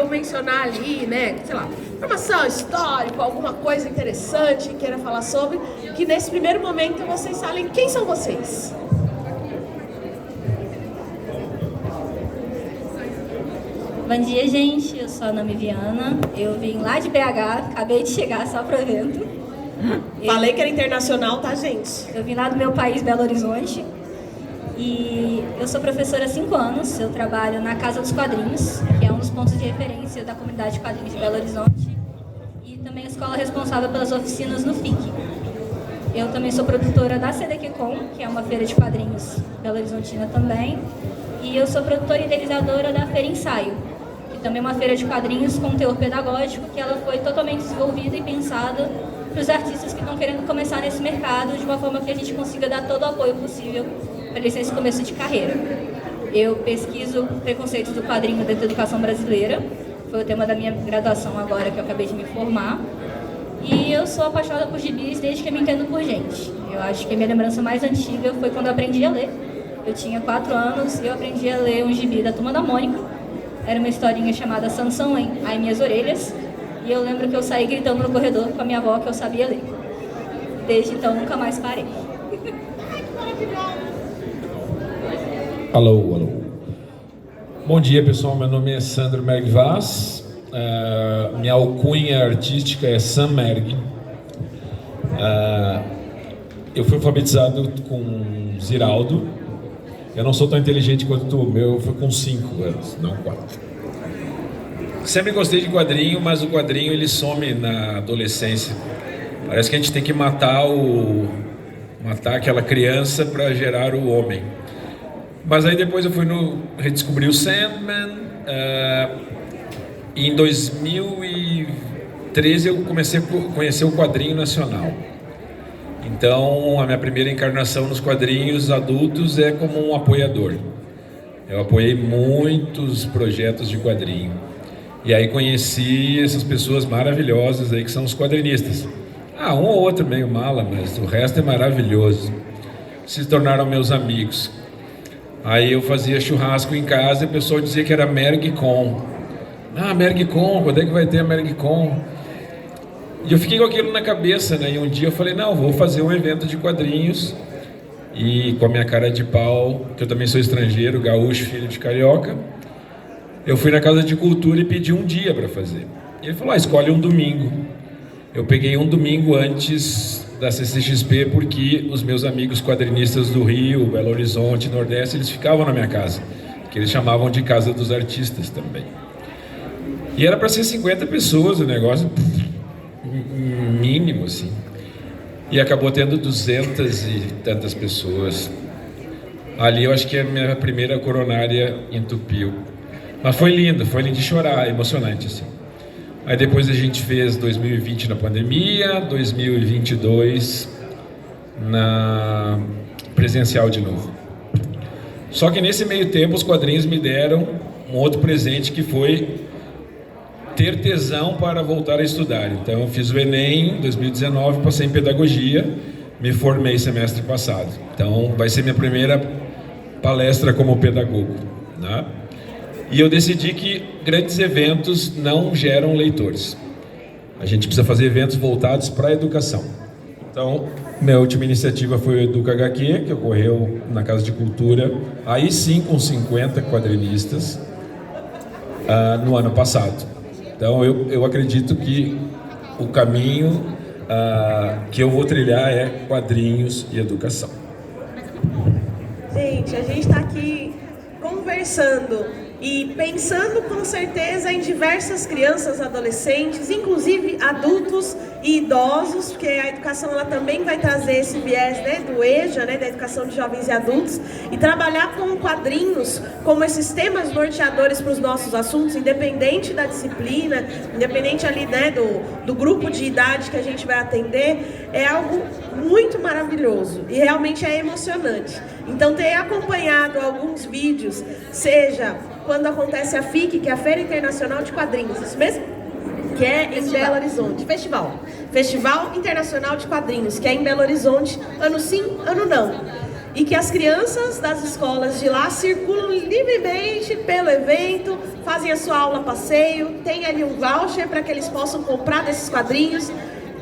eu mencionar ali, né, sei lá, informação histórica, alguma coisa interessante que queira falar sobre, que nesse primeiro momento vocês falem quem são vocês. Bom dia, gente. Eu sou a Ana Viviana. Eu vim lá de BH, acabei de chegar só pro evento. Falei que era internacional, tá, gente? Eu vim lá do meu país, Belo Horizonte. E eu sou professora há 5 anos. Eu trabalho na Casa dos Quadrinhos, que é um dos pontos de referência da comunidade de quadrinhos de Belo Horizonte. E também a escola responsável pelas oficinas no FIC. Eu também sou produtora da CDQCon, que é uma feira de quadrinhos Belo Horizontina também. E eu sou produtora e idealizadora da Feira Ensaio, que também é uma feira de quadrinhos com teor pedagógico, que ela foi totalmente desenvolvida e pensada para os artistas que estão querendo começar nesse mercado, de uma forma que a gente consiga dar todo o apoio possível para eles nesse começo de carreira. Eu pesquiso preconceitos do quadrinho dentro da educação brasileira, foi o tema da minha graduação agora, que eu acabei de me formar. E eu sou apaixonada por gibis desde que eu me entendo por gente. Eu acho que a minha lembrança mais antiga foi quando eu aprendi a ler. Eu tinha 4 anos e eu aprendi a ler um gibi da Turma da Mônica. Era uma historinha chamada Sansão Ai Minhas Orelhas. E eu lembro que eu saí gritando no corredor com a minha avó que eu sabia ler. Desde então, nunca mais parei. Alô, alô. Bom dia, pessoal. Meu nome é Sandro Merg Vaz. Minha alcunha artística é Sam Merg. Eu fui alfabetizado com Ziraldo. Eu não sou tão inteligente quanto tu, meu foi com 5 anos, não 4. Sempre gostei de quadrinho, mas o quadrinho ele some na adolescência. Parece que a gente tem que matar aquela criança para gerar o homem. Mas aí depois eu fui redescobrir o Sandman, e em 2013 eu comecei a conhecer o quadrinho nacional. Então, a minha primeira encarnação nos quadrinhos adultos é como um apoiador. Eu apoiei muitos projetos de quadrinho. E aí conheci essas pessoas maravilhosas aí que são os quadrinistas. Um ou outro meio mala, mas o resto é maravilhoso. Se tornaram meus amigos. Aí eu fazia churrasco em casa e o pessoal dizia que era MergCon. MergCon, quando é que vai ter a MergCon? E eu fiquei com aquilo na cabeça, né? E um dia eu falei, não, vou fazer um evento de quadrinhos. E com a minha cara de pau, que eu também sou estrangeiro, gaúcho, filho de carioca, eu fui na Casa de Cultura e pedi um dia para fazer. E ele falou, escolhe um domingo. Eu peguei um domingo antes da CCXP, porque os meus amigos quadrinistas do Rio, Belo Horizonte, Nordeste, eles ficavam na minha casa, que eles chamavam de Casa dos Artistas também. E era para ser 50 pessoas o negócio, mínimo assim, e acabou tendo 200 e tantas pessoas. Ali eu acho que a minha primeira coronária entupiu, mas foi lindo de chorar, emocionante assim. Aí depois a gente fez 2020 na pandemia, 2022 na presencial de novo. Só que nesse meio tempo os quadrinhos me deram um outro presente, que foi ter tesão para voltar a estudar. Então eu fiz o Enem em 2019, passei em pedagogia, me formei semestre passado. Então vai ser minha primeira palestra como pedagogo, né? E eu decidi que grandes eventos não geram leitores. A gente precisa fazer eventos voltados para a educação. Então, minha última iniciativa foi o Educa HQ, que ocorreu na Casa de Cultura, aí sim com 50 quadrinistas, no ano passado. Então, eu acredito que o caminho que eu vou trilhar é quadrinhos e educação. Gente, a gente está aqui conversando e pensando com certeza em diversas crianças, adolescentes, inclusive adultos e idosos, porque a educação ela também vai trazer esse viés, né, do EJA, né, da educação de jovens e adultos, e trabalhar com quadrinhos como esses temas norteadores para os nossos assuntos, independente da disciplina, independente ali, né, do grupo de idade que a gente vai atender, é algo muito maravilhoso e realmente é emocionante. Então, ter acompanhado alguns vídeos, seja quando acontece a FIC, que é a Feira Internacional de Quadrinhos, isso mesmo? Que é em Belo Horizonte. Festival Internacional de Quadrinhos, que é em Belo Horizonte, ano sim, ano não. E que as crianças das escolas de lá circulam livremente pelo evento, fazem a sua aula passeio, tem ali um voucher para que eles possam comprar desses quadrinhos.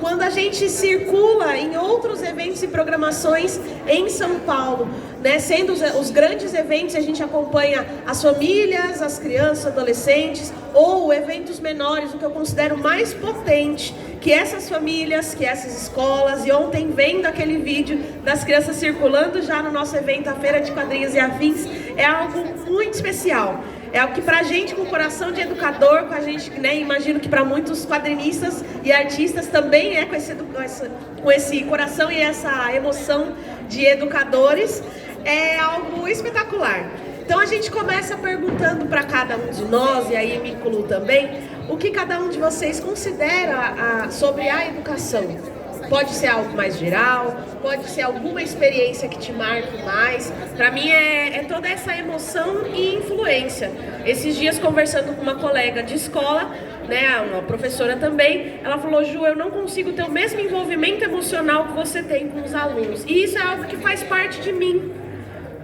Quando a gente circula em outros eventos e programações em São Paulo, né, sendo os grandes eventos, a gente acompanha as famílias, as crianças, adolescentes, ou eventos menores, o que eu considero mais potente, que essas famílias, que essas escolas, e ontem vendo aquele vídeo das crianças circulando já no nosso evento, a Feira de Quadrinhos e Afins, é algo muito especial. É algo que pra gente, com o coração de educador, com a gente, né, imagino que para muitos quadrinistas e artistas também é com esse coração e essa emoção de educadores, é algo espetacular. Então a gente começa perguntando para cada um de nós, e aí me incluo também, o que cada um de vocês considera sobre a educação. Pode ser algo mais geral, pode ser alguma experiência que te marque mais. Para mim é toda essa emoção e influência. Esses dias, conversando com uma colega de escola, né, uma professora também, ela falou: Ju, eu não consigo ter o mesmo envolvimento emocional que você tem com os alunos. E isso é algo que faz parte de mim,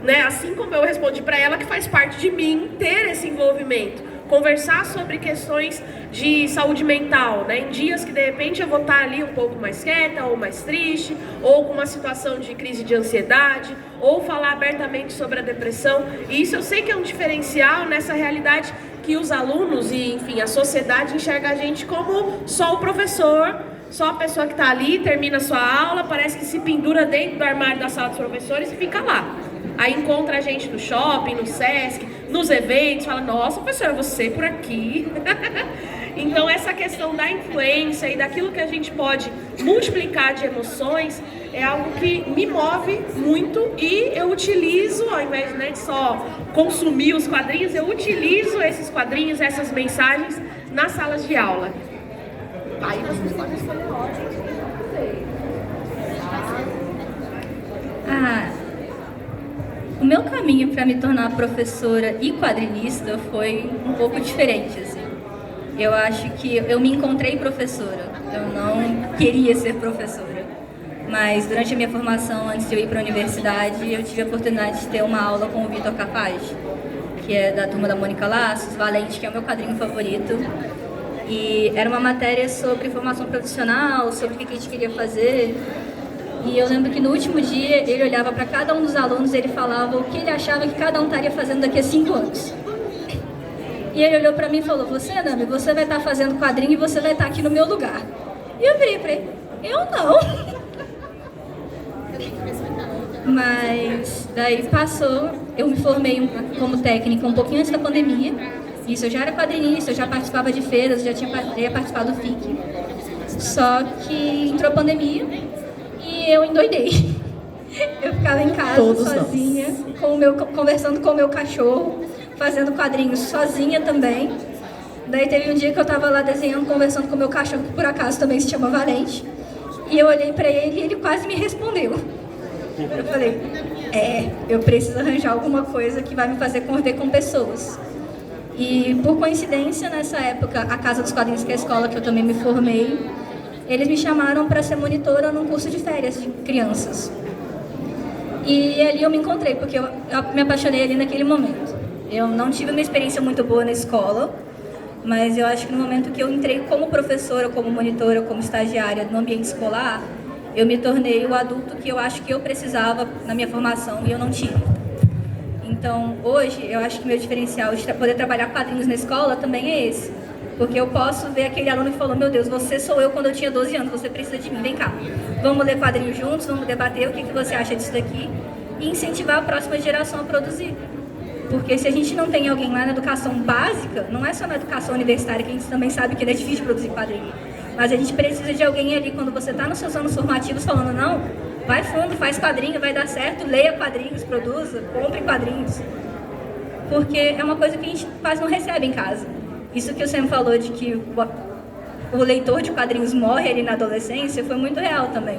né? Assim como eu respondi para ela que faz parte de mim ter esse envolvimento. Conversar sobre questões de saúde mental, né? Em dias que de repente eu vou estar ali um pouco mais quieta ou mais triste, ou com uma situação de crise de ansiedade, ou falar abertamente sobre a depressão. E isso eu sei que é um diferencial nessa realidade que os alunos e, enfim, a sociedade enxerga a gente como só o professor, só a pessoa que está ali, termina a sua aula, parece que se pendura dentro do armário da sala dos professores e fica lá. Aí encontra a gente no shopping, no Sesc, nos eventos, fala: nossa, professora, você por aqui. Então essa questão da influência e daquilo que a gente pode multiplicar de emoções é algo que me move muito, e eu utilizo, ao invés, né, de só consumir os quadrinhos, eu utilizo esses quadrinhos, essas mensagens nas salas de aula. Aí vocês podem escolher a ordem que o meu caminho para me tornar professora e quadrinista foi um pouco diferente, assim. Eu acho que eu me encontrei professora. Eu não queria ser professora. Mas durante a minha formação, antes de eu ir para a universidade, eu tive a oportunidade de ter uma aula com o Vitor Capaz, que é da turma da Mônica Laços, Valente, que é o meu quadrinho favorito. E era uma matéria sobre formação profissional, sobre o que a gente queria fazer. E eu lembro que no último dia ele olhava para cada um dos alunos e ele falava o que ele achava que cada um estaria fazendo daqui a 5 anos. E ele olhou para mim e falou: você, Nami, você vai estar fazendo quadrinho e você vai estar aqui no meu lugar. E eu virei para ele: eu não. Mas daí passou, eu me formei como técnica um pouquinho antes da pandemia. Isso, eu já era quadrinista, eu já participava de feiras, já tinha participado do FIC. Só que entrou a pandemia e eu endoidei. Eu ficava em casa sozinha, conversando com o meu cachorro, fazendo quadrinhos sozinha também. Daí teve um dia que eu estava lá desenhando, conversando com o meu cachorro, que por acaso também se chama Valente. E eu olhei para ele e ele quase me respondeu. Eu falei: eu preciso arranjar alguma coisa que vai me fazer conviver com pessoas. E por coincidência, nessa época, a Casa dos Quadrinhos, que é a escola que eu também me formei, eles me chamaram para ser monitora num curso de férias de crianças. E ali eu me encontrei, porque eu me apaixonei ali naquele momento. Eu não tive uma experiência muito boa na escola, mas eu acho que no momento que eu entrei como professora, como monitora, como estagiária no ambiente escolar, eu me tornei o adulto que eu acho que eu precisava na minha formação e eu não tive. Então, hoje, eu acho que meu diferencial de poder trabalhar quadrinhos na escola também é esse. Porque eu posso ver aquele aluno que falou: meu Deus, você sou eu quando eu tinha 12 anos, você precisa de mim, vem cá. Vamos ler quadrinhos juntos, vamos debater o que você acha disso daqui e incentivar a próxima geração a produzir. Porque se a gente não tem alguém lá na educação básica, não é só na educação universitária, que a gente também sabe que é difícil produzir quadrinho. Mas a gente precisa de alguém ali, quando você está nos seus anos formativos, falando: não, vai fundo, faz quadrinho, vai dar certo, leia quadrinhos, produza, compre quadrinhos. Porque é uma coisa que a gente quase não recebe em casa. Isso que o Sam falou de que o leitor de quadrinhos morre ali na adolescência foi muito real também.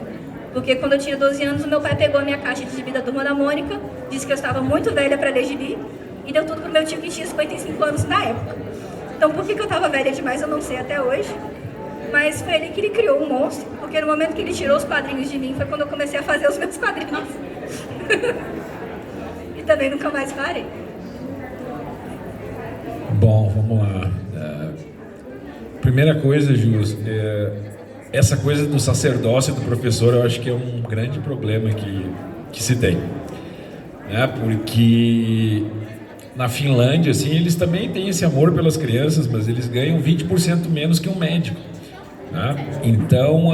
Porque quando eu tinha 12 anos, o meu pai pegou a minha caixa de gibi da Turma da Mônica, disse que eu estava muito velha para ler gibi, e deu tudo pro meu tio que tinha 55 anos na época. Então por que eu estava velha demais eu não sei até hoje. Mas foi ele que ele criou um monstro, porque no momento que ele tirou os quadrinhos de mim foi quando eu comecei a fazer os meus quadrinhos. E também nunca mais parei. Bom, vamos Primeira coisa, Jus, essa coisa do sacerdócio do professor eu acho que é um grande problema que se tem, né? Porque na Finlândia, assim, eles também têm esse amor pelas crianças, mas eles ganham 20% menos que um médico, né? Então,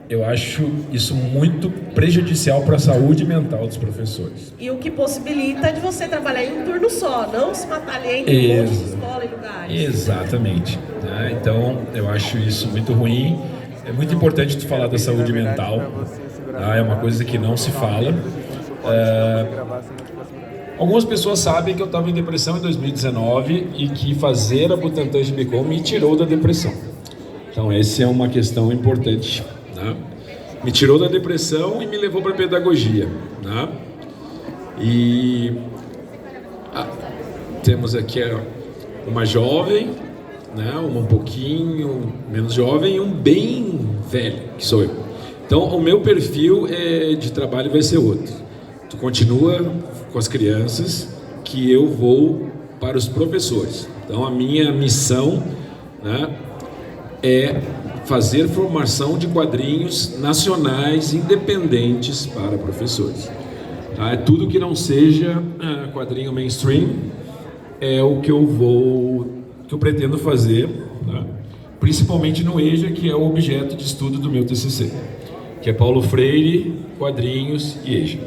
eu acho isso muito prejudicial para a saúde mental dos professores. E o que possibilita de você trabalhar em um turno só, não se matar ali entre um monte de escola e lugares. Exatamente, né? Então, eu acho isso muito ruim. É muito importante tu falar da saúde mental, tá? É uma coisa que não se fala. Algumas pessoas sabem que eu estava em depressão em 2019 e que fazer a Butantan Gibicon me tirou da depressão. Então, essa é uma questão importante, né? Me tirou da depressão e me levou para a pedagogia, né? E temos aqui uma jovem, né? Uma um pouquinho menos jovem e um bem velho, que sou eu. Então, o meu perfil de trabalho vai ser outro. Tu continua com as crianças, que eu vou para os professores. Então, a minha missão, né, é fazer formação de quadrinhos nacionais independentes para professores. Tá? Tudo que não seja quadrinho mainstream é o que eu pretendo fazer, tá? Principalmente no EJA, que é o objeto de estudo do meu TCC, que é Paulo Freire, quadrinhos e EJA.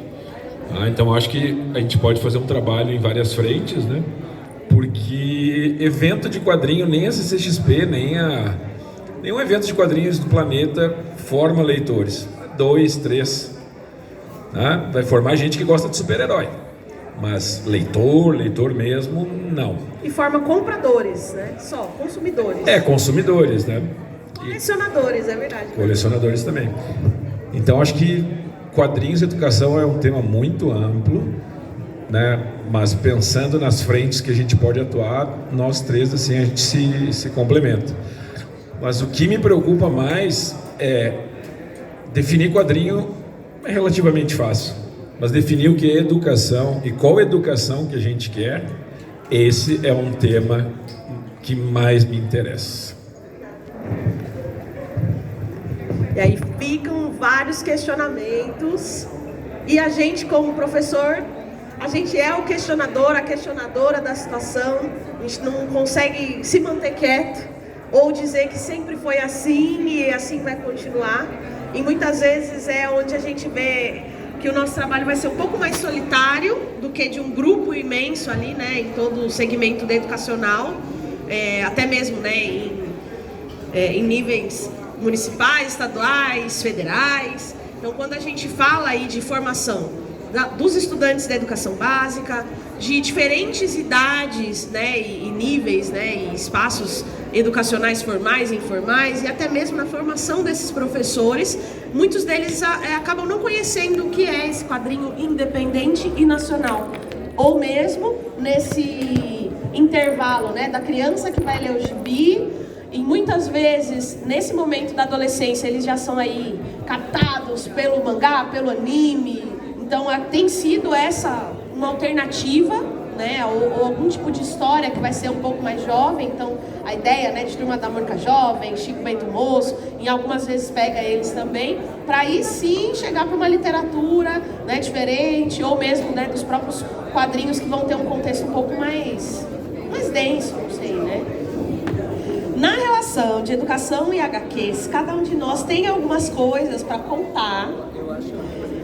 Tá? Então acho que a gente pode fazer um trabalho em várias frentes, né? Porque evento de quadrinho, nem a CCXP, nenhum evento de quadrinhos do planeta forma leitores. 2, 3. Né? Vai formar gente que gosta de super-herói. Mas leitor mesmo, não. E forma compradores, né? Só, consumidores. Consumidores, né? Colecionadores, é verdade. Colecionadores também. Então, acho que quadrinhos e educação é um tema muito amplo, né? Mas pensando nas frentes que a gente pode atuar, nós três, assim, a gente se complementa. Mas o que me preocupa mais é definir quadrinho é relativamente fácil. Mas definir o que é educação e qual educação que a gente quer, esse é um tema que mais me interessa. E aí ficam vários questionamentos e a gente, como professor, a gente é o questionador, a questionadora da situação. A gente não consegue se manter quieto ou dizer que sempre foi assim e assim vai continuar. E muitas vezes é onde a gente vê que o nosso trabalho vai ser um pouco mais solitário do que de um grupo imenso ali, né, em todo o segmento da educacional, até mesmo, né, em níveis municipais, estaduais, federais. Então, quando a gente fala aí de formação dos estudantes da educação básica, de diferentes idades, né, e níveis, né, e espaços educacionais formais e informais, e até mesmo na formação desses professores, muitos deles acabam não conhecendo o que é esse quadrinho independente e nacional. Ou mesmo nesse intervalo, né, da criança que vai ler o gibi, e muitas vezes, nesse momento da adolescência, eles já são aí captados pelo mangá, pelo anime. Então, tem sido essa uma alternativa, né, ou algum tipo de história que vai ser um pouco mais jovem. Então, a ideia, né, de Turma da Mônica Jovem, Chico Bento Moço, em algumas vezes pega eles também, para aí sim chegar para uma literatura, né, diferente, ou mesmo, né, dos próprios quadrinhos que vão ter um contexto um pouco mais denso, não sei, né? Na relação de educação e HQs, cada um de nós tem algumas coisas para contar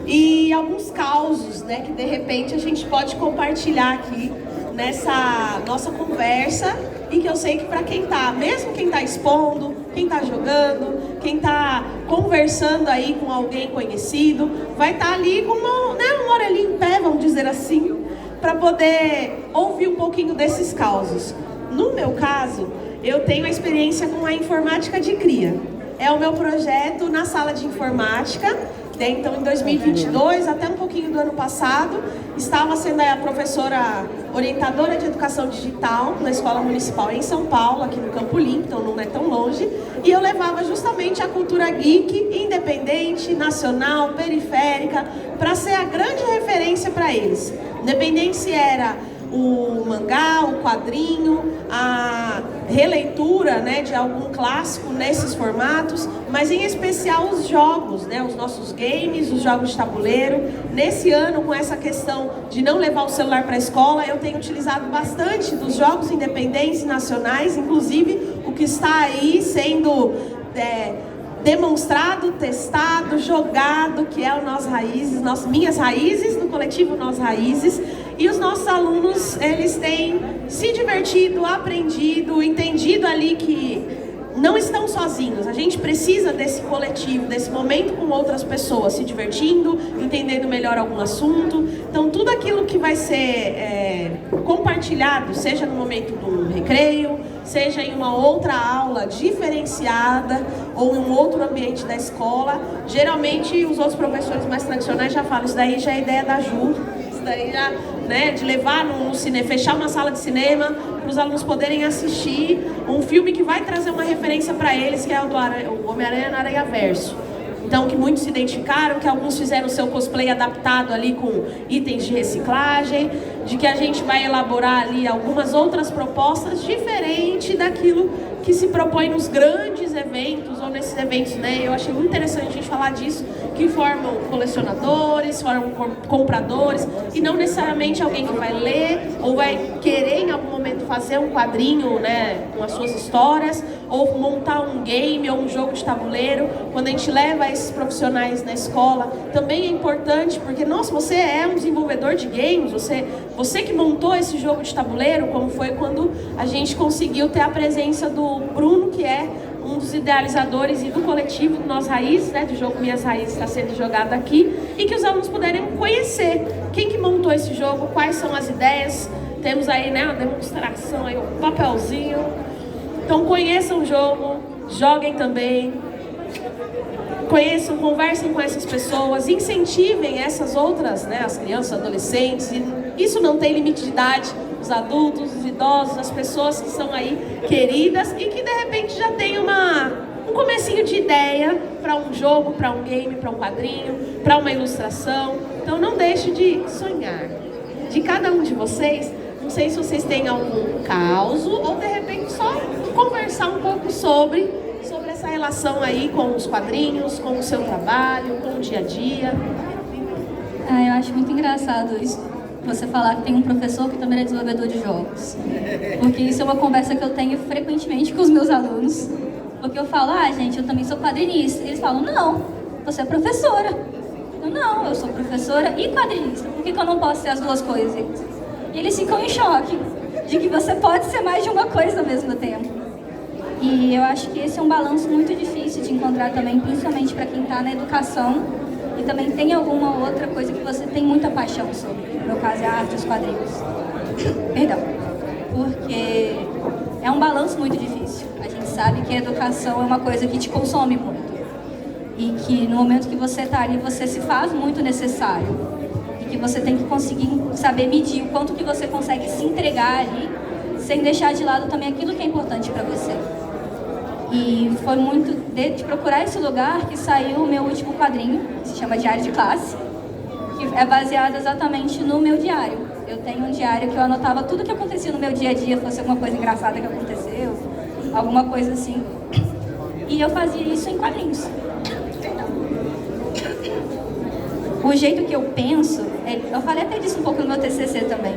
e alguns causos, né, que de repente a gente pode compartilhar aqui nessa nossa conversa, e que eu sei que para quem tá, mesmo quem tá expondo, quem tá jogando, quem tá conversando aí com alguém conhecido, vai estar ali com uma orelhinha em pé, vamos dizer assim, para poder ouvir um pouquinho desses causos. No meu caso, eu tenho a experiência com a informática de cria. É o meu projeto na sala de informática. Então, em 2022, até um pouquinho do ano passado, estava sendo a professora orientadora de educação digital na Escola Municipal em São Paulo, aqui no Campo Limpo, então não é tão longe. E eu levava justamente a cultura geek, independente, nacional, periférica, para ser a grande referência para eles. Independente se era o mangá, o quadrinho, a releitura, né, de algum clássico nesses formatos, mas em especial os jogos, né, os nossos games, os jogos de tabuleiro. Nesse ano, com essa questão de não levar o celular para a escola, eu tenho utilizado bastante dos jogos independentes nacionais, inclusive o que está aí sendo demonstrado, testado, jogado, que é o Nós Raízes, Minhas Raízes, do coletivo Nós Raízes. E os nossos alunos, eles têm se divertido, aprendido, entendido ali que não estão sozinhos. A gente precisa desse coletivo, desse momento com outras pessoas, se divertindo, entendendo melhor algum assunto. Então, tudo aquilo que vai ser compartilhado, seja no momento do recreio, seja em uma outra aula diferenciada ou em um outro ambiente da escola, geralmente os outros professores mais tradicionais já falam, isso daí já é ideia da Ju, isso daí já, né, de levar no cinema, fechar uma sala de cinema para os alunos poderem assistir um filme que vai trazer uma referência para eles, que é o Homem-Aranha no Aranhaverso. Então, que muitos se identificaram, que alguns fizeram o seu cosplay adaptado ali com itens de reciclagem, de que a gente vai elaborar ali algumas outras propostas diferentes daquilo que se propõe nos grandes eventos ou nesses eventos, né? Eu achei muito interessante a gente falar disso, que formam colecionadores, formam compradores, e não necessariamente alguém que vai ler ou vai querer em algum momento fazer um quadrinho, né, com as suas histórias, ou montar um game ou um jogo de tabuleiro. Quando a gente leva esses profissionais na escola, também é importante, porque, nossa, você é um desenvolvedor de games, você que montou esse jogo de tabuleiro, como foi quando a gente conseguiu ter a presença do Bruno, que é um dos idealizadores e do coletivo Nós Raízes, né, do jogo Minhas Raízes, está sendo jogado aqui, e que os alunos puderem conhecer quem que montou esse jogo, quais são as ideias. Temos aí, né, uma demonstração, aí, um papelzinho. Então conheçam o jogo, joguem também, conheçam, conversem com essas pessoas, incentivem essas outras, né, as crianças, adolescentes, e isso não tem limite de idade, os adultos, os idosos, as pessoas que são aí queridas e que de repente já tem um comecinho de ideia para um jogo, para um game, para um quadrinho, para uma ilustração. Então não deixe de sonhar. De cada um de vocês, não sei se vocês têm algum caso ou de repente só conversar um pouco sobre essa relação aí com os quadrinhos, com o seu trabalho, com o dia a dia. Eu acho muito engraçado isso, você falar que tem um professor que também é desenvolvedor de jogos. Porque isso é uma conversa que eu tenho frequentemente com os meus alunos. Porque eu falo, gente, eu também sou quadrinista. Eles falam, não, você é professora. Não, eu sou professora e quadrinista. Por que eu não posso ser as duas coisas? E eles ficam em choque de que você pode ser mais de uma coisa ao mesmo tempo. E eu acho que esse é um balanço muito difícil de encontrar também, principalmente para quem está na educação e também tem alguma outra coisa que você tem muita paixão sobre. No meu caso é a arte e os quadrinhos. Perdão. Porque é um balanço muito difícil. A gente sabe que a educação é uma coisa que te consome muito. E que no momento que você está ali, você se faz muito necessário. E que você tem que conseguir saber medir o quanto que você consegue se entregar ali, sem deixar de lado também aquilo que é importante para você. E foi muito de procurar esse lugar que saiu o meu último quadrinho, que se chama Diário de Classe, que é baseado exatamente no meu diário. Eu tenho um diário que eu anotava tudo que acontecia no meu dia a dia, fosse alguma coisa engraçada que aconteceu, alguma coisa assim. E eu fazia isso em quadrinhos. O jeito que eu penso, eu falei até disso um pouco no meu TCC também,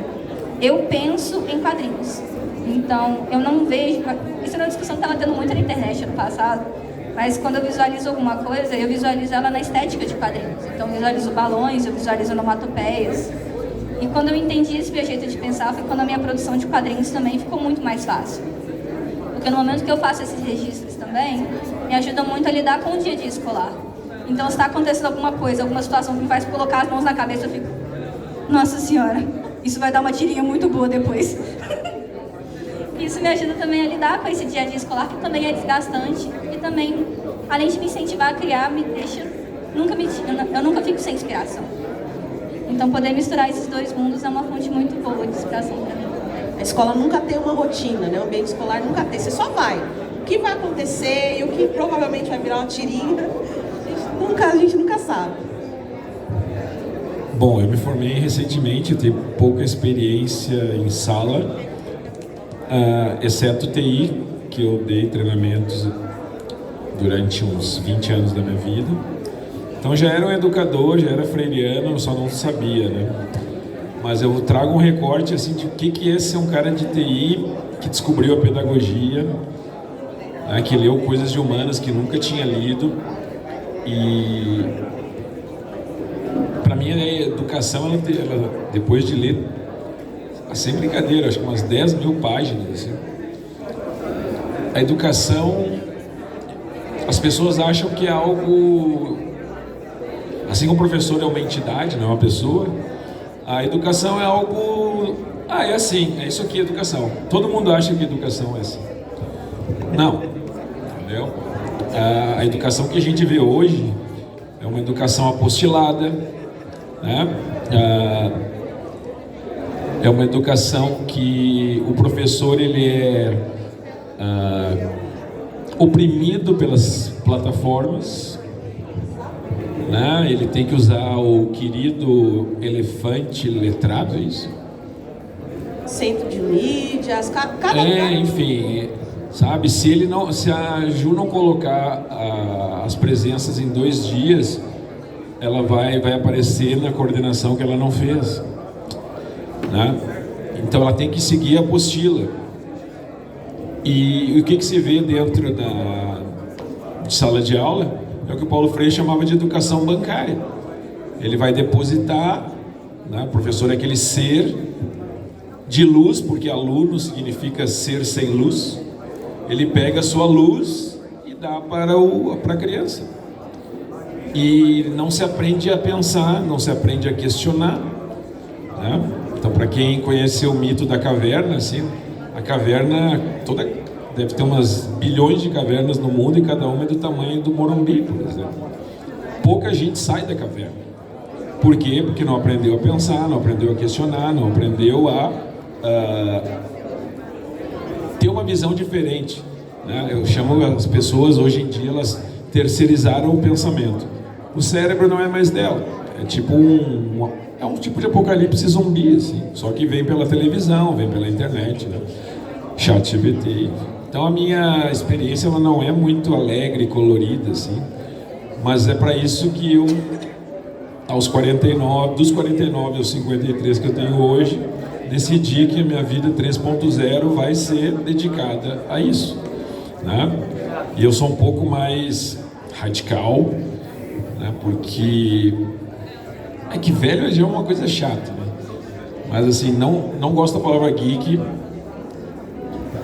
eu penso em quadrinhos. Então, eu não vejo... Isso é uma discussão que estava tendo muito na internet no passado, mas quando eu visualizo alguma coisa, eu visualizo ela na estética de quadrinhos. Então, eu visualizo balões, eu visualizo onomatopeias. E quando eu entendi esse meu jeito de pensar, foi quando a minha produção de quadrinhos também ficou muito mais fácil. Porque no momento que eu faço esses registros também, me ajuda muito a lidar com o dia a dia escolar. Então, se está acontecendo alguma coisa, alguma situação que me faz colocar as mãos na cabeça, eu fico... Nossa Senhora, isso vai dar uma tirinha muito boa depois. Isso me ajuda também a lidar com esse dia a dia escolar, que também é desgastante. E também, além de me incentivar a criar, me deixa... Eu nunca fico sem inspiração. Então, poder misturar esses dois mundos é uma fonte muito boa de inspiração para mim. A escola nunca tem uma rotina, né? O ambiente escolar nunca tem. Você só vai. O que vai acontecer e o que provavelmente vai virar uma tirinha, a gente nunca sabe. Bom, eu me formei recentemente, tenho pouca experiência em sala, exceto TI, que eu dei treinamentos durante uns 20 anos da minha vida. Então já era um educador, já era freiriano, eu só não sabia, né? Mas eu trago um recorte assim, de o que é ser um cara de TI que descobriu a pedagogia, né, que leu coisas de humanas que nunca tinha lido. E para mim a educação, ela, depois de ler, sem brincadeira, acho que umas 10 mil páginas, assim, a educação, as pessoas acham que é algo, assim como o professor é uma entidade, não é uma pessoa, a educação é algo, é assim, é isso aqui, educação. Todo mundo acha que educação é assim. Não, entendeu? A educação que a gente vê hoje é uma educação apostilada, né? É uma educação que o professor ele é oprimido pelas plataformas, né? Ele tem que usar o querido elefante letrado, é isso? Centro de mídias, enfim, sabe? Se a Ju não colocar as presenças em 2 dias, ela vai aparecer na coordenação que ela não fez, né? Então ela tem que seguir a apostila. E o que se vê dentro de sala de aula é o que o Paulo Freire chamava de educação bancária. Ele vai depositar, né? O professor é aquele ser de luz, porque aluno significa ser sem luz. Ele pega a sua luz e dá para a criança. E não se aprende a pensar, não se aprende a questionar, né? Então, para quem conheceu o mito da caverna, assim, a caverna toda deve ter umas bilhões de cavernas no mundo e cada uma é do tamanho do Morumbi, por exemplo. Pouca gente sai da caverna. Por quê? Porque não aprendeu a pensar, não aprendeu a questionar, não aprendeu a ter uma visão diferente, né? Eu chamo as pessoas, hoje em dia, elas terceirizaram o pensamento. O cérebro não é mais dela. É tipo um tipo de apocalipse zumbi, assim, só que vem pela televisão, vem pela internet, né? ChatGPT. Então a minha experiência ela não é muito alegre e colorida, assim, mas é para isso que eu, dos 49 aos 53 que eu tenho hoje, decidi que a minha vida 3.0 vai ser dedicada a isso, né? E eu sou um pouco mais radical, né? Porque é que velho já é uma coisa chata, né? Mas assim, não gosto da palavra geek,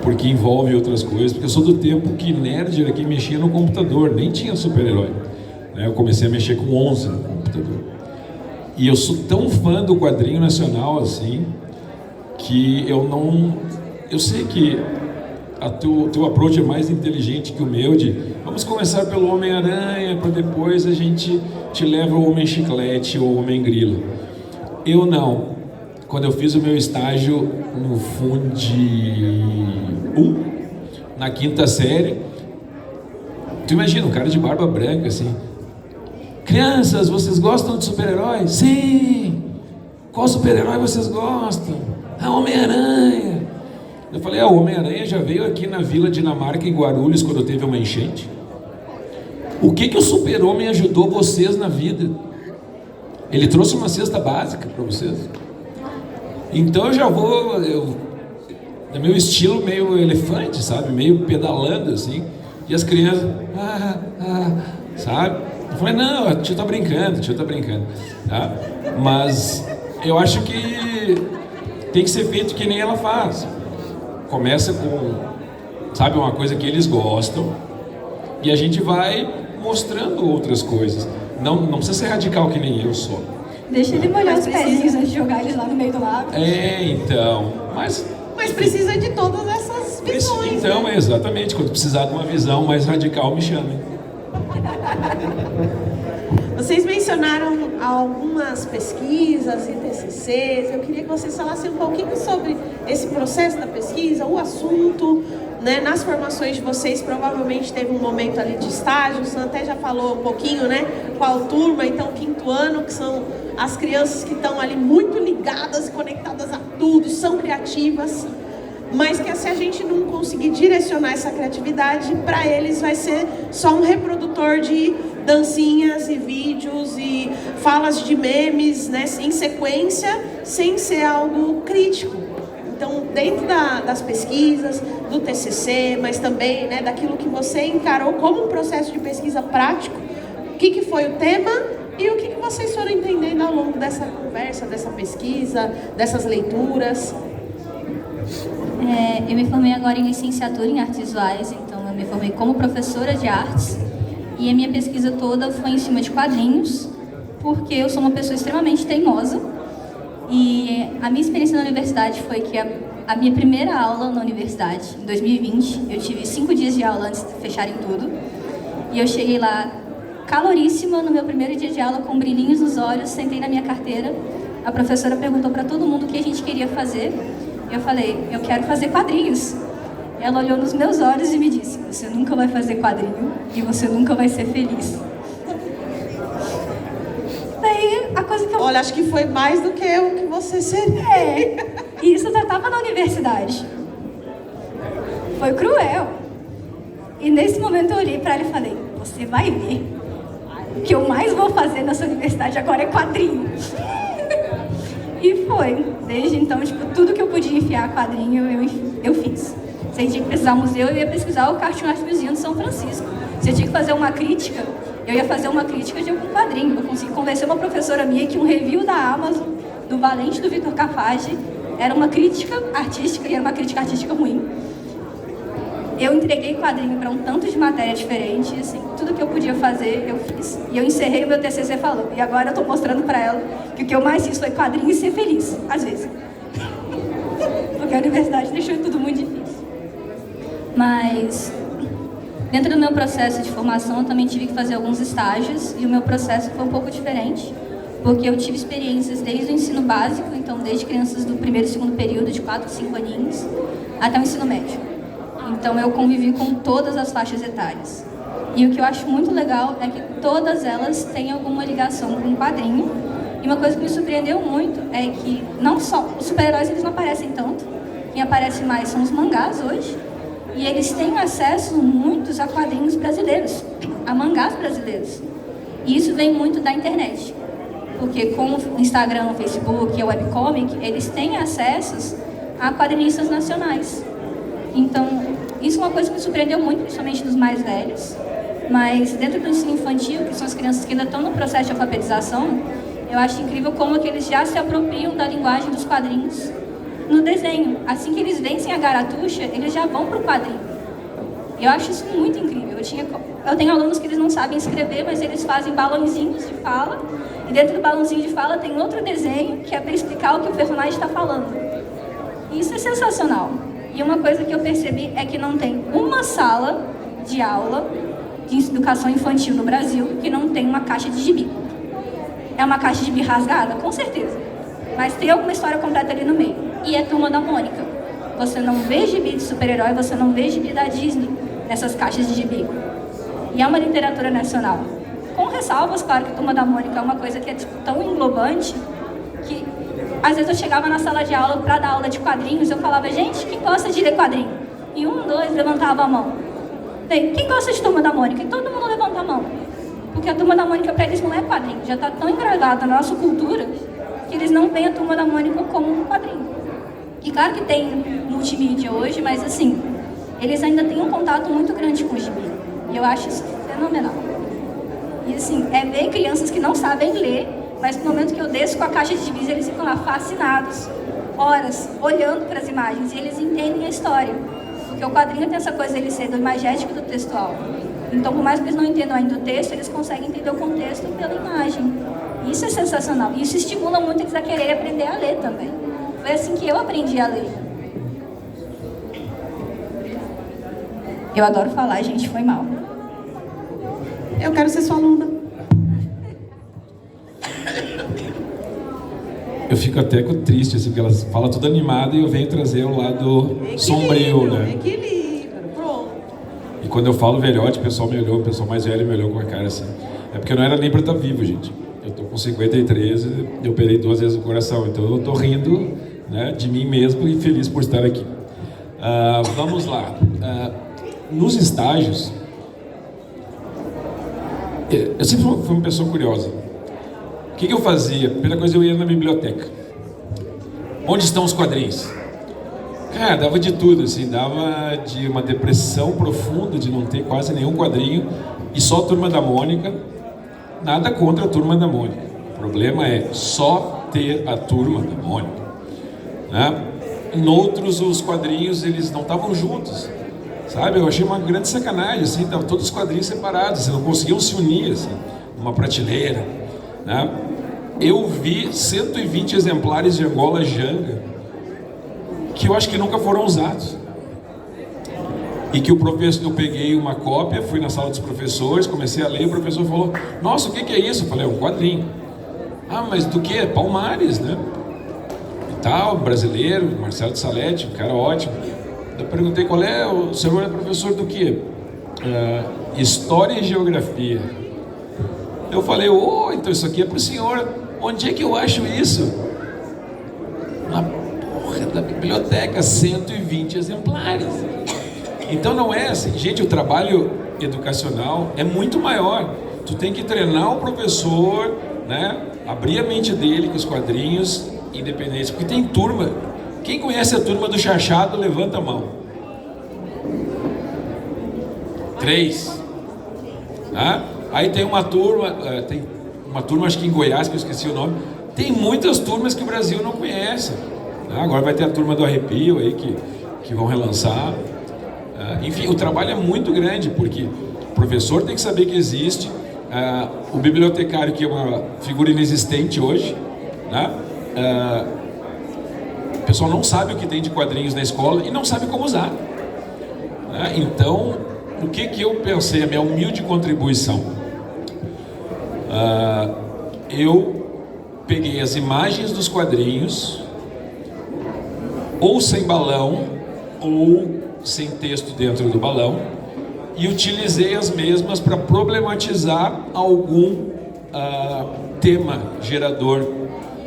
porque envolve outras coisas, porque eu sou do tempo que nerd era quem mexia no computador, nem tinha super-herói, né? Eu comecei a mexer com 11 no computador. E eu sou tão fã do quadrinho nacional, assim, que eu sei que teu approach é mais inteligente que o meu, de vamos começar pelo Homem-Aranha, para depois a gente te leva ao Homem-Chiclete ou Homem-Grilo. Eu não. Quando eu fiz o meu estágio no Fundi 1, na 5ª série, tu imagina, um cara de barba branca, assim, crianças, vocês gostam de super-heróis? Sim! Qual super-herói vocês gostam? Homem-Aranha! Eu falei, o Homem-Aranha já veio aqui na Vila Dinamarca, em Guarulhos, quando teve uma enchente. O que o super-homem ajudou vocês na vida? Ele trouxe uma cesta básica para vocês. Então eu já vou, é meu estilo meio elefante, sabe? Meio pedalando, assim. E as crianças, sabe? Eu falei, não, o tio tá brincando, tá? Mas eu acho que tem que ser feito que nem ela faz. Começa com, sabe, uma coisa que eles gostam e a gente vai mostrando outras coisas. Não precisa ser radical que nem eu sou. Deixa ele molhar os pezinhos antes de jogar eles lá no meio do lago. Então, mas precisa de todas essas visões. Então, né? Exatamente, quando precisar de uma visão mais radical, me chamem. Vocês mencionaram algumas pesquisas e TCCs. Eu queria que vocês falassem um pouquinho sobre esse processo da pesquisa, o assunto, né? Nas formações de vocês, provavelmente teve um momento ali de estágio. O Sam até já falou um pouquinho, né? Qual turma? Então, 5º ano, que são as crianças que estão ali muito ligadas e conectadas a tudo, são criativas, mas que se a gente não conseguir direcionar essa criatividade, para eles vai ser só um reprodutor de dancinhas e vídeos e falas de memes, né, em sequência, sem ser algo crítico. Então, dentro das pesquisas, do TCC, mas também, né, daquilo que você encarou como um processo de pesquisa prático, o que foi o tema e o que vocês foram entendendo ao longo dessa conversa, dessa pesquisa, dessas leituras? Eu me formei agora em licenciatura em artes visuais, então eu me formei como professora de artes e a minha pesquisa toda foi em cima de quadrinhos, porque eu sou uma pessoa extremamente teimosa e a minha experiência na universidade foi que a minha primeira aula na universidade, em 2020, eu tive 5 dias de aula antes de fecharem tudo e eu cheguei lá caloríssima no meu primeiro dia de aula, com brilhinhos nos olhos, sentei na minha carteira, a professora perguntou para todo mundo o que a gente queria fazer. Eu falei, eu quero fazer quadrinhos. Ela olhou nos meus olhos e me disse, você nunca vai fazer quadrinho e você nunca vai ser feliz. Daí, a coisa que eu... Olha, acho que foi mais do que o que você seria. E isso já estava na universidade. Foi cruel. E nesse momento eu olhei para ela e falei, você vai ver. O que eu mais vou fazer nessa universidade agora é quadrinho. E foi. Desde então, tipo, tudo que eu podia enfiar quadrinho, eu fiz. Se eu tinha que pesquisar museu, eu ia pesquisar o Cartoon Art Museum de São Francisco. Se eu tinha que fazer uma crítica, eu ia fazer uma crítica de algum quadrinho. Eu consegui convencer uma professora minha que um review da Amazon, do Valente, do Vitor Cafage, era uma crítica artística, e era uma crítica artística ruim. Eu entreguei quadrinho para um tanto de matéria diferente, assim, tudo que eu podia fazer, eu fiz. E eu encerrei o meu TCC falando. E agora eu estou mostrando para ela que o que eu mais fiz foi quadrinho e ser feliz, às vezes. Porque a universidade deixou tudo muito difícil. Mas, dentro do meu processo de formação, eu também tive que fazer alguns estágios, e o meu processo foi um pouco diferente, porque eu tive experiências desde o ensino básico, então desde crianças do primeiro e segundo período, de 4 a 5 aninhos, até o ensino médio. Então eu convivi com todas as faixas etárias. E o que eu acho muito legal é que todas elas têm alguma ligação com o quadrinho. E uma coisa que me surpreendeu muito é que não só os super-heróis, eles não aparecem tanto. Quem aparece mais são os mangás hoje. E eles têm acesso muitos a quadrinhos brasileiros, a mangás brasileiros. E isso vem muito da internet. Porque com o Instagram, o Facebook e a webcomic, eles têm acessos a quadrinistas nacionais. Então, isso é uma coisa que me surpreendeu muito, principalmente dos mais velhos. Mas dentro do ensino infantil, que são as crianças que ainda estão no processo de alfabetização, eu acho incrível como que eles já se apropriam da linguagem dos quadrinhos no desenho. Assim que eles vencem a garatuxa, eles já vão para o quadrinho. Eu acho isso muito incrível. Eu tenho alunos que eles não sabem escrever, mas eles fazem balãozinhos de fala, e dentro do balãozinho de fala tem outro desenho que é para explicar o que o personagem está falando. E isso é sensacional. E uma coisa que eu percebi é que não tem uma sala de aula de educação infantil no Brasil que não tem uma caixa de gibi. É uma caixa de gibi rasgada? Com certeza. Mas tem alguma história completa ali no meio. E é Turma da Mônica. Você não vê gibi de super-herói, você não vê gibi da Disney nessas caixas de gibi. E é uma literatura nacional. Com ressalvas, claro que Turma da Mônica é uma coisa que é tipo, tão englobante que... Às vezes eu chegava na sala de aula para dar aula de quadrinhos, eu falava, gente, quem gosta de ler quadrinho? E 1, 2, levantava a mão. Daí, quem gosta de Turma da Mônica? E todo mundo levanta a mão. Porque a Turma da Mônica para eles não é quadrinho, já está tão engravada na nossa cultura que eles não veem a Turma da Mônica como um quadrinho. E claro que tem multimídia hoje, mas assim, eles ainda têm um contato muito grande com o gibi. E eu acho isso fenomenal. E assim, é ver crianças que não sabem ler, mas no momento que eu desço com a caixa de gibis, eles ficam lá fascinados, horas, olhando para as imagens, e eles entendem a história. Porque o quadrinho tem essa coisa de ele ser do imagético e do textual. Então, por mais que eles não entendam ainda o texto, eles conseguem entender o contexto pela imagem. Isso é sensacional. E isso estimula muito eles a querer aprender a ler também. Foi assim que eu aprendi a ler. Eu adoro falar, gente, foi mal. Eu quero ser sua aluna. Eu fico até triste, assim, porque elas falam tudo animado e eu venho trazer o lado sombrio, né? Equilíbrio, pronto. E quando eu falo velhote, o pessoal me olhou, o pessoal mais velho me olhou com a cara assim. É porque eu não era nem pra estar vivo, gente. Eu estou com 53 e eu operei 2 vezes o coração, então eu estou rindo, né, de mim mesmo e feliz por estar aqui. Vamos lá. Nos estágios, eu sempre fui uma pessoa curiosa. O que eu fazia? Primeira coisa, eu ia na biblioteca. Onde estão os quadrinhos? Cara, dava de tudo, assim, dava de uma depressão profunda de não ter quase nenhum quadrinho e só a Turma da Mônica. Nada contra a Turma da Mônica. O problema é só ter a Turma da Mônica, né? Em outros, os quadrinhos, eles não estavam juntos, sabe? Eu achei uma grande sacanagem, assim, estavam todos os quadrinhos separados, assim, não conseguiam se unir, assim, numa prateleira, né? Eu vi 120 exemplares de Angola Janga que eu acho que nunca foram usados. E que o professor, eu peguei uma cópia, fui na sala dos professores, comecei a ler, e o professor falou: nossa, o que é isso? Eu falei: é um quadrinho. Ah, mas do que? Palmares, né? E tal, brasileiro, Marcelo de Salete, um cara ótimo. Eu perguntei: qual é? O senhor é professor do quê? História e Geografia. Eu falei: oh, então isso aqui é para o senhor. Onde é que eu acho isso? Na porra da biblioteca, 120 exemplares. Então não é assim, gente, o trabalho educacional é muito maior. Tu tem que treinar o professor, né? Abrir a mente dele com os quadrinhos independentes, porque tem turma. Quem conhece a turma do Chachado, levanta a mão. 3. Tá? Aí tem uma turma, acho que em Goiás, que eu esqueci o nome. Tem muitas turmas que o Brasil não conhece. Tá? Agora vai ter a turma do Arrepio aí que vão relançar. Enfim, o trabalho é muito grande, porque o professor tem que saber que existe, o bibliotecário, que é uma figura inexistente hoje, né? O pessoal não sabe o que tem de quadrinhos na escola e não sabe como usar, né? Então, o que eu pensei, a minha humilde contribuição? Eu peguei as imagens dos quadrinhos, ou sem balão, ou sem texto dentro do balão, e utilizei as mesmas para problematizar algum tema gerador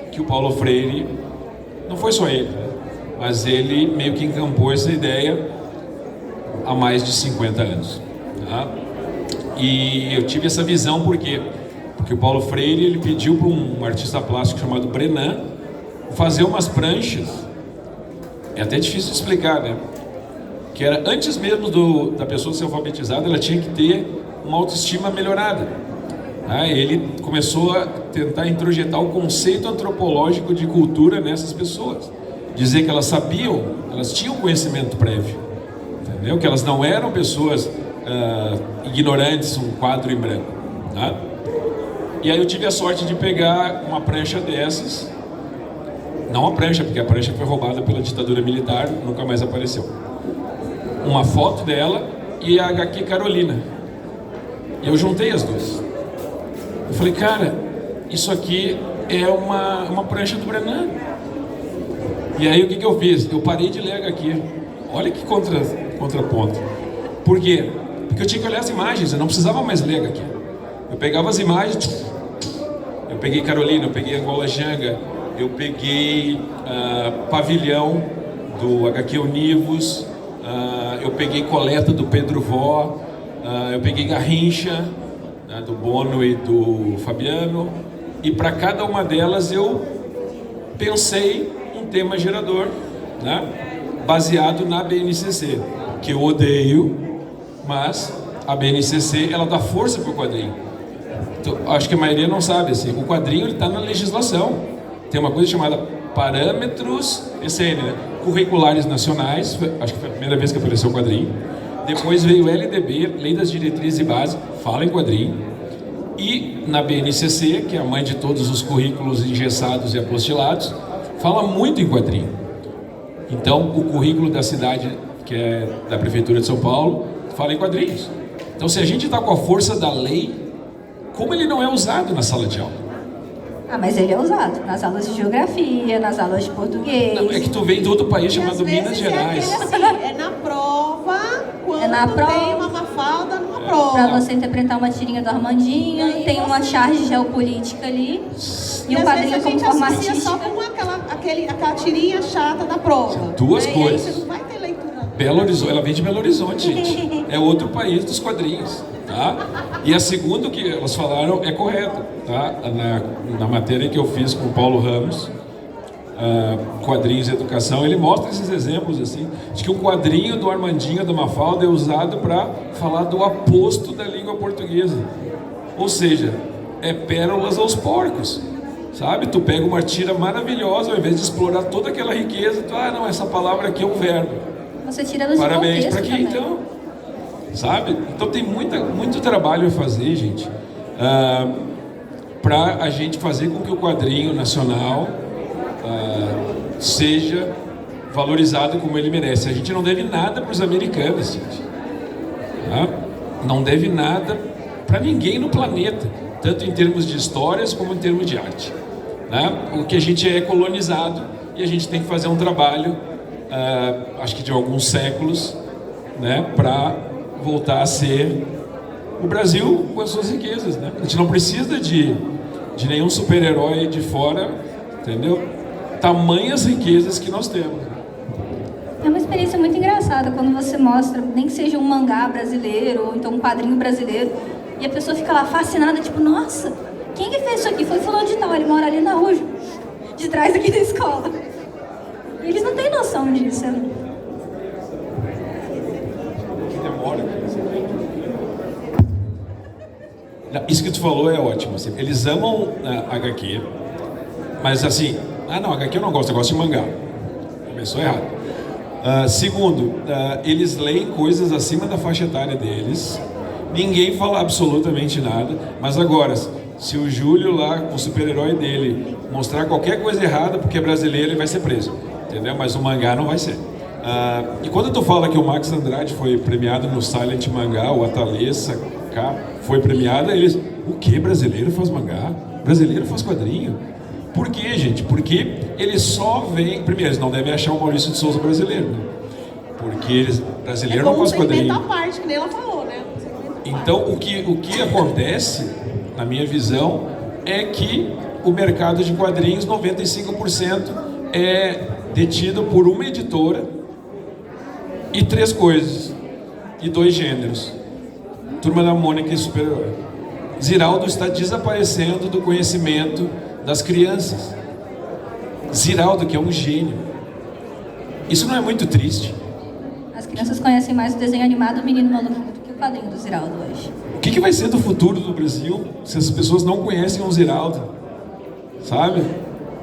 que o Paulo Freire, não foi só ele, mas ele meio que encampou essa ideia há mais de 50 anos. Tá? E eu tive essa visão porque o Paulo Freire, ele pediu para um artista plástico chamado Brenan fazer umas pranchas, é até difícil de explicar, né? Que era antes mesmo da pessoa ser alfabetizada, ela tinha que ter uma autoestima melhorada. Ele começou a tentar introjetar o conceito antropológico de cultura nessas pessoas, dizer que elas sabiam, elas tinham conhecimento prévio, entendeu? Que elas não eram pessoas ignorantes, um quadro em branco. Tá? E aí eu tive a sorte de pegar uma prancha dessas, não a prancha, porque a prancha foi roubada pela ditadura militar, nunca mais apareceu. Uma foto dela e a HQ Carolina. E eu juntei as duas. Eu falei: cara, isso aqui é uma prancha do Brenan. E aí o que eu fiz? Eu parei de ler a HQ. Olha que contraponto. Por quê? Porque eu tinha que olhar as imagens, eu não precisava mais ler a HQ. Eu pegava as imagens, eu peguei Carolina, eu peguei Angola Janga, eu peguei Pavilhão do HQ Univos, eu peguei Coleta do Pedro Vó, eu peguei Garrincha, né, do Bono e do Fabiano, e para cada uma delas eu pensei um tema gerador, né, baseado na BNCC, que eu odeio, mas a BNCC, ela dá força para o quadrinho. Então, acho que a maioria não sabe, assim, o quadrinho está na legislação, tem uma coisa chamada parâmetros ECN, né? Curriculares nacionais, acho que foi a primeira vez que apareceu o quadrinho. Depois veio o LDB, Lei das Diretrizes e Bases, fala em quadrinho. E na BNCC, que é a mãe de todos os currículos engessados e apostilados, fala muito em quadrinho. Então, o currículo da cidade, que é da Prefeitura de São Paulo, fala em quadrinhos. Então, se a gente está com a força da lei, como ele não é usado na sala de aula? Mas ele é usado nas aulas de geografia, nas aulas de português. Não, é que tu vem de outro país chamado Minas Gerais. É na prova, quando tem uma Mafalda numa prova. pra você interpretar uma tirinha do Armandinho, tem uma charge geopolítica ali, e um quadrinho como forma artística. Só com aquela tirinha chata da prova. São duas coisas. coisas. E aí você não vai ter leitura. Belo Horizonte, ela vem de Belo Horizonte, gente. É outro país dos quadrinhos, tá? E a segunda que elas falaram é correto, tá? Na matéria que eu fiz com o Paulo Ramos, Quadrinhos e Educação, ele mostra esses exemplos assim, de que um quadrinho do Armandinho, da Mafalda, é usado para falar do aposto da língua portuguesa. Ou seja, é pérolas aos porcos, sabe? Tu pega uma tira maravilhosa, ao invés de explorar toda aquela riqueza, tu, não, essa palavra aqui é um verbo. Você tira elas de Parabéns contexto para quem também. então, sabe? Então tem muito trabalho a fazer, gente, para a gente fazer com que o quadrinho nacional seja valorizado como ele merece. A gente não deve nada para os americanos, gente. Tá? Não deve nada para ninguém no planeta, tanto em termos de histórias como em termos de arte. Né? O que a gente é colonizado e a gente tem que fazer um trabalho, acho que de alguns séculos, né, para voltar a ser o Brasil com as suas riquezas. Né? A gente não precisa de nenhum super-herói de fora, entendeu? Tamanhas riquezas que nós temos. É uma experiência muito engraçada quando você mostra, nem que seja um mangá brasileiro ou então um quadrinho brasileiro, e a pessoa fica lá fascinada, tipo, nossa, quem que fez isso aqui? Foi fulano de tal, ele mora ali na rua de trás aqui da escola. E eles não têm noção disso. Que demora. Isso que tu falou é ótimo. Assim, eles amam HQ, mas assim, não, HQ eu não gosto, eu gosto de mangá. Começou errado. Segundo, eles leem coisas acima da faixa etária deles, ninguém fala absolutamente nada, mas agora, se o Júlio lá, com o super-herói dele, mostrar qualquer coisa errada porque é brasileiro, ele vai ser preso, entendeu? Mas o mangá não vai ser. E quando tu fala que o Max Andrade foi premiado no Silent Mangá, o Atalessa foi premiado, eles, o que? Brasileiro faz mangá? Brasileiro faz quadrinho? Por quê, gente? Porque eles só veem... Primeiro, eles não devem achar o Maurício de Souza brasileiro, né? Porque eles... Brasileiro não faz quadrinho. É parte, que nem ela falou, né? Então, o que acontece, na minha visão, é que o mercado de quadrinhos, 95% é detido por uma editora e 3 coisas. E 2 gêneros. Turma da Mônica e Super-Herói. Ziraldo está desaparecendo do conhecimento das crianças. Ziraldo, que é um gênio. Isso não é muito triste? As crianças conhecem mais o desenho animado do Menino Maluquinho do que o quadrinho do Ziraldo hoje. O que vai ser do futuro do Brasil se as pessoas não conhecem o Ziraldo? Sabe?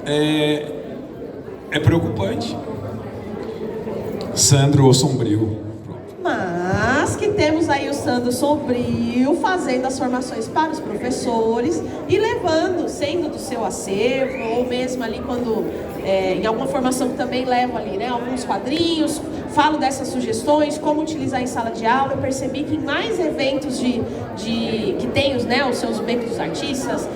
É preocupante. Sandro, o Sombrio. Mas que temos aí o Sandro Sombrio fazendo as formações para os professores e levando, sendo do seu acervo, ou mesmo ali quando, em alguma formação que também levo ali, né, alguns quadrinhos, falo dessas sugestões, como utilizar em sala de aula. Eu percebi que em mais eventos que tem os seus membros dos artistas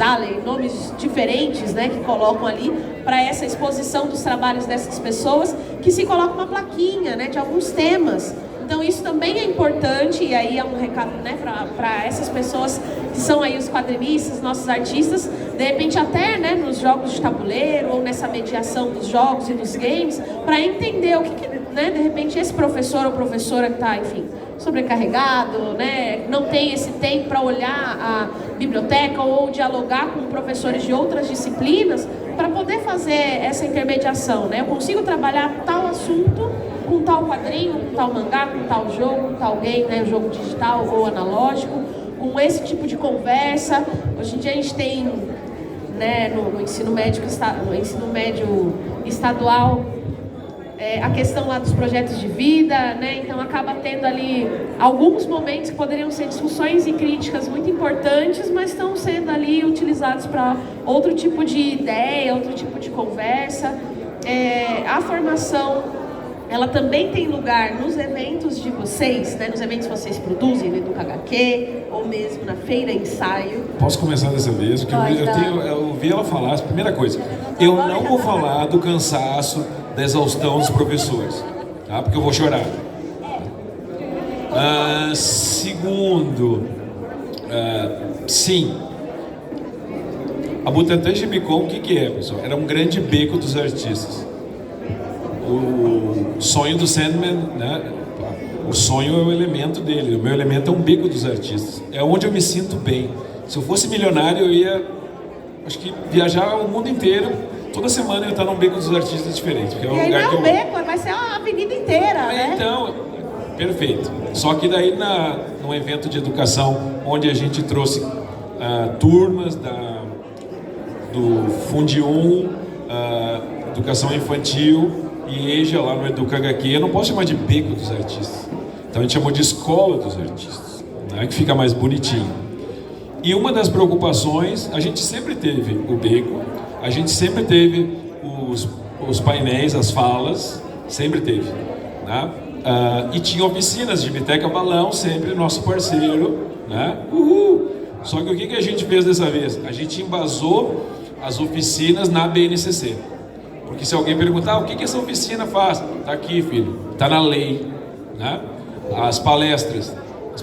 Alley, nomes diferentes, né, que colocam ali para essa exposição dos trabalhos dessas pessoas, que se coloca uma plaquinha, né, de alguns temas. Então isso também é importante, e aí é um recado, né, para essas pessoas que são aí os quadrinistas, nossos artistas, de repente até, né, nos jogos de tabuleiro ou nessa mediação dos jogos e dos games, para entender o que, né, de repente esse professor ou professora que está, enfim, sobrecarregado, né, não tem esse tempo para olhar a biblioteca ou dialogar com professores de outras disciplinas para poder fazer essa intermediação, né? Eu consigo trabalhar tal assunto com tal quadrinho, com tal mangá, com tal jogo, com tal game, né, jogo digital ou analógico, com esse tipo de conversa. Hoje em dia a gente tem, né, no ensino médio estadual, a questão lá dos projetos de vida, né? Então acaba tendo ali alguns momentos que poderiam ser discussões e críticas muito importantes, mas estão sendo ali utilizados para outro tipo de ideia, outro tipo de conversa. A formação, ela também tem lugar nos eventos de vocês, né? Nos eventos que vocês produzem, no Educa HQ, ou mesmo na Feira Ensaio. Posso começar dessa vez? Porque eu ouvi ela falar, a primeira coisa, eu não vou falar do cansaço, da exaustão dos professores, tá? Porque eu vou chorar. Segundo, sim, a Butantã Gibicon, o que é, pessoal? Era um grande beco dos artistas. O sonho do Sandman, né? O sonho é o elemento dele, o meu elemento é um beco dos artistas. É onde eu me sinto bem. Se eu fosse milionário, eu ia, acho que, viajar o mundo inteiro. Toda semana eu ia estar num beco dos artistas diferente. Porque é um E aí lugar não é que um beco, vai ser a avenida inteira, né? Então, perfeito. Só que daí num evento de educação, onde a gente trouxe turmas do Fundium, educação infantil e EJA lá no Educa HQ, eu não posso chamar de beco dos artistas. Então a gente chamou de escola dos artistas, né, que fica mais bonitinho. E uma das preocupações, a gente sempre teve o beco, a gente sempre teve os painéis, as falas, sempre teve, né? E tinha oficinas de Biblioteca Balão, sempre nosso parceiro, né? Uhul! Só que o que a gente fez dessa vez? A gente embasou as oficinas na BNCC. Porque se alguém perguntar, o que essa oficina faz? Tá aqui, filho, tá na lei, né? As palestras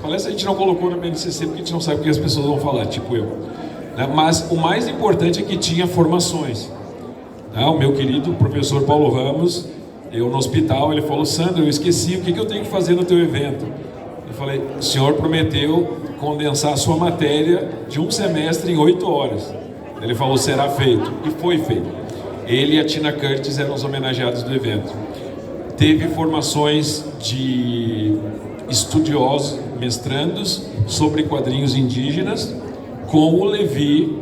a gente não colocou na BNCC porque a gente não sabe o que as pessoas vão falar, tipo eu, né? Mas o mais importante é que tinha formações, né? O meu querido professor Paulo Ramos, eu no hospital, ele falou: Sandro, eu esqueci, o que eu tenho que fazer no teu evento? Eu falei: o senhor prometeu condensar a sua matéria de um semestre em 8 horas. Ele falou: será feito. E foi feito. Ele e a Tina Curtis eram os homenageados do evento. Teve formações de estudiosos, mestrandos sobre quadrinhos indígenas, com o Levi,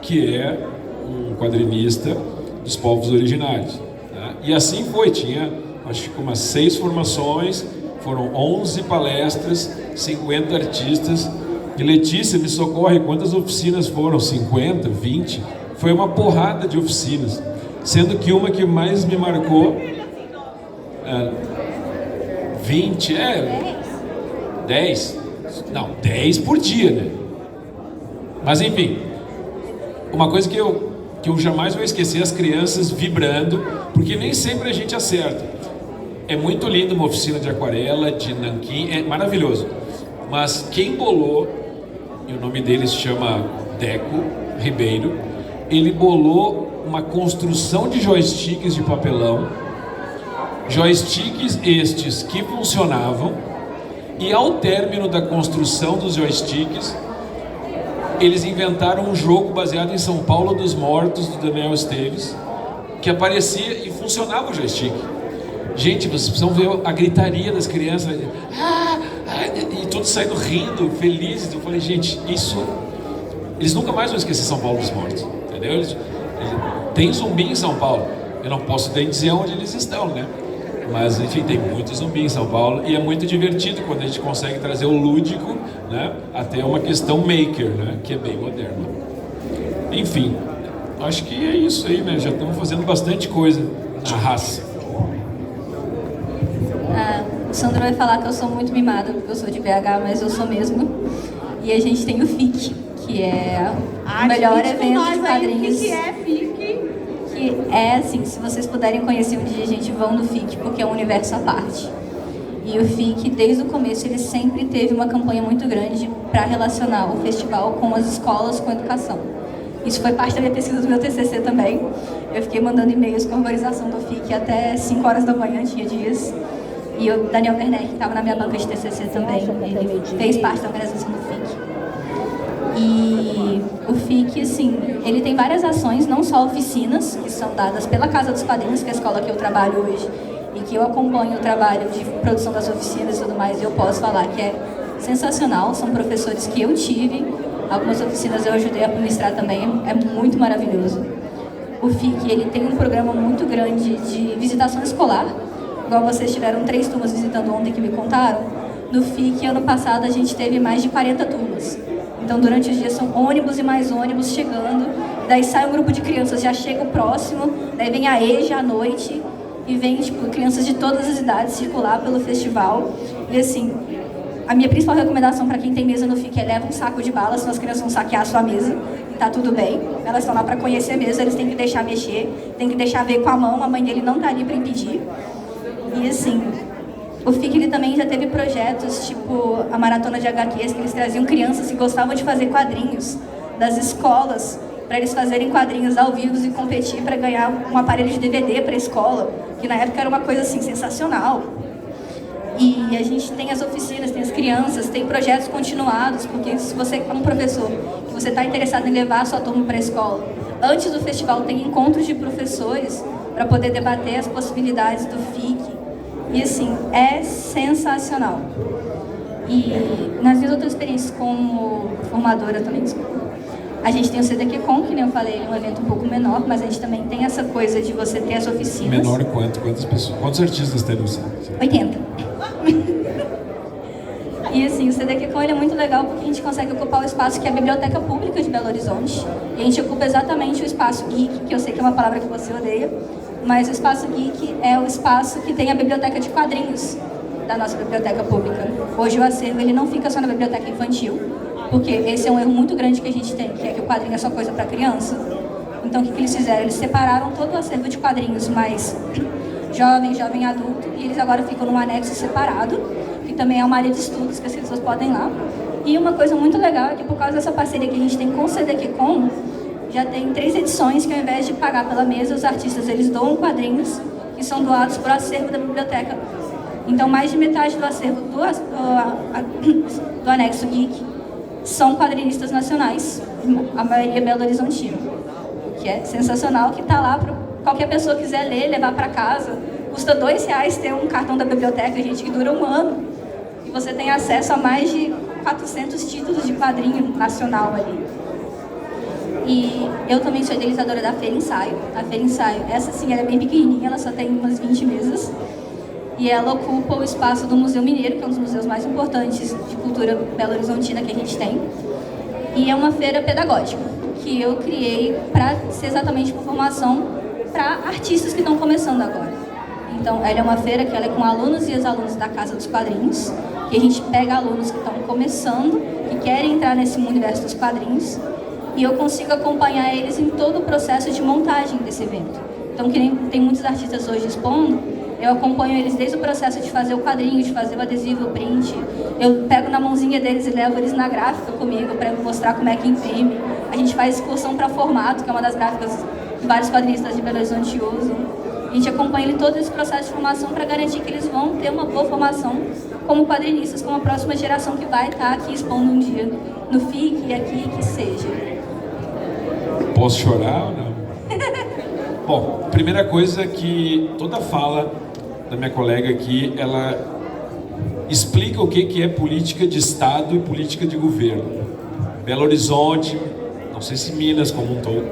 que é um quadrinista dos povos originários, né? E assim foi, tinha acho que umas 6 formações, foram 11 palestras, 50 artistas. E Letícia, me socorre, quantas oficinas foram? 50, 20? Foi uma porrada de oficinas, sendo que uma que mais me marcou, 20, 10? Não, 10 por dia, né? Mas enfim, uma coisa que eu jamais vou esquecer, as crianças vibrando, porque nem sempre a gente acerta. É muito lindo uma oficina de aquarela, de nanquim, é maravilhoso. Mas quem bolou, e o nome dele se chama Deco Ribeiro, ele bolou uma construção de joysticks de papelão, joysticks estes que funcionavam, e ao término da construção dos joysticks, eles inventaram um jogo baseado em São Paulo dos Mortos, do Daniel Esteves, que aparecia e funcionava o joystick. Gente, vocês precisam ver a gritaria das crianças, e todos saindo rindo, felizes. Eu falei: gente, isso... Eles nunca mais vão esquecer São Paulo dos Mortos, entendeu? Tem zumbi em São Paulo, eu não posso nem dizer onde eles estão, né? Mas, enfim, tem muito zumbi em São Paulo e é muito divertido quando a gente consegue trazer o lúdico, né, até uma questão maker, né, que é bem moderna. Enfim, acho que é isso aí, né? Já estamos fazendo bastante coisa na raça. O Sandro vai falar que eu sou muito mimada, porque eu sou de BH, mas eu sou mesmo. E a gente tem o FIC, que é o melhor evento de quadrinhos. O que é FIC? Que é assim, se vocês puderem conhecer um dia, gente, vão no FIC, porque é um universo à parte. E o FIC, desde o começo, ele sempre teve uma campanha muito grande para relacionar o festival com as escolas, com a educação. Isso foi parte da minha pesquisa do meu TCC também. Eu fiquei mandando e-mails com a organização do FIC até 5 horas da manhã, tinha dias. E o Daniel Werneck, que estava na minha banca de TCC também, ele fez parte da organização do FIC. E o FIC, assim, ele tem várias ações, não só oficinas, que são dadas pela Casa dos Quadrinhos, que é a escola que eu trabalho hoje, e que eu acompanho o trabalho de produção das oficinas e tudo mais, e eu posso falar que é sensacional. São professores que eu tive, algumas oficinas eu ajudei a administrar também, é muito maravilhoso. O FIC, ele tem um programa muito grande de visitação escolar, igual vocês tiveram 3 turmas visitando ontem que me contaram. No FIC, ano passado, a gente teve mais de 40 turmas. Então, durante os dias são ônibus e mais ônibus chegando, daí sai um grupo de crianças, já chega o próximo, daí vem a EJA à noite, e vem, tipo, crianças de todas as idades circular pelo festival. E assim, a minha principal recomendação para quem tem mesa no FIC é: leva um saco de bala, senão as crianças vão saquear a sua mesa, e tá tudo bem. Elas estão lá para conhecer a mesa, eles têm que deixar mexer, têm que deixar ver com a mãe dele não tá ali para impedir. E assim, O FIC ele também já teve projetos, tipo a Maratona de HQs, que eles traziam crianças que gostavam de fazer quadrinhos das escolas, para eles fazerem quadrinhos ao vivo e competir para ganhar um aparelho de DVD para a escola, que na época era uma coisa assim sensacional. E a gente tem as oficinas, tem as crianças, tem projetos continuados, porque se você é um professor que você está interessado em levar a sua turma para a escola, antes do festival tem encontros de professores para poder debater as possibilidades do FIC. E assim, é sensacional. E nas minhas outras experiências como formadora também, a gente tem o CDQCon, que nem eu falei, é um evento um pouco menor, mas a gente também tem essa coisa de você ter as oficinas. Menor quanto? Quantas pessoas? Quantos artistas tem no centro? 80. E assim, o CDQCon ele é muito legal porque a gente consegue ocupar o espaço que é a Biblioteca Pública de Belo Horizonte. E a gente ocupa exatamente o espaço geek, que eu sei que é uma palavra que você odeia, mas o espaço geek é o espaço que tem a biblioteca de quadrinhos da nossa biblioteca pública. Hoje o acervo ele não fica só na biblioteca infantil, porque esse é um erro muito grande que a gente tem, que é que o quadrinho é só coisa para criança. Então o que eles fizeram? Eles separaram todo o acervo de quadrinhos mais jovem adulto, e eles agora ficam num anexo separado, que também é uma área de estudos que as pessoas podem ir lá. E uma coisa muito legal é que por causa dessa parceria que a gente tem com o CDQCon, já tem 3 edições que ao invés de pagar pela mesa, os artistas eles doam quadrinhos que são doados para o acervo da biblioteca. Então mais de metade do acervo do anexo geek são quadrinistas nacionais, a maioria Belo Horizontina, que é sensacional, que está lá para qualquer pessoa quiser ler, levar para casa. Custa R$2 ter um cartão da biblioteca, gente, que dura 1 ano. E você tem acesso a mais de 400 títulos de quadrinho nacional ali. E eu também sou idealizadora da Feira Ensaio. A Feira Ensaio, essa sim, ela é bem pequenininha, ela só tem umas 20 mesas. E ela ocupa o espaço do Museu Mineiro, que é um dos museus mais importantes de cultura belo-horizontina que a gente tem. E é uma feira pedagógica, que eu criei para ser exatamente uma formação para artistas que estão começando agora. Então, ela é uma feira que ela é com alunos e ex-alunos da Casa dos Quadrinhos, que a gente pega alunos que estão começando, que querem entrar nesse universo dos quadrinhos, e eu consigo acompanhar eles em todo o processo de montagem desse evento. Então, que nem tem muitos artistas hoje expondo, eu acompanho eles desde o processo de fazer o quadrinho, de fazer o adesivo, o print. Eu pego na mãozinha deles e levo eles na gráfica comigo para mostrar como é que imprime. A gente faz excursão para formato, que é uma das gráficas que vários quadrinistas de Belo Horizonte usam. A gente acompanha ele todo esse processo de formação para garantir que eles vão ter uma boa formação como quadrinistas, como a próxima geração que vai estar aqui expondo um dia no FIC e aqui, que seja. Posso chorar ou não? Bom, primeira coisa é que toda fala da minha colega aqui, ela explica o que é política de Estado e política de governo. Belo Horizonte, não sei se Minas como um todo,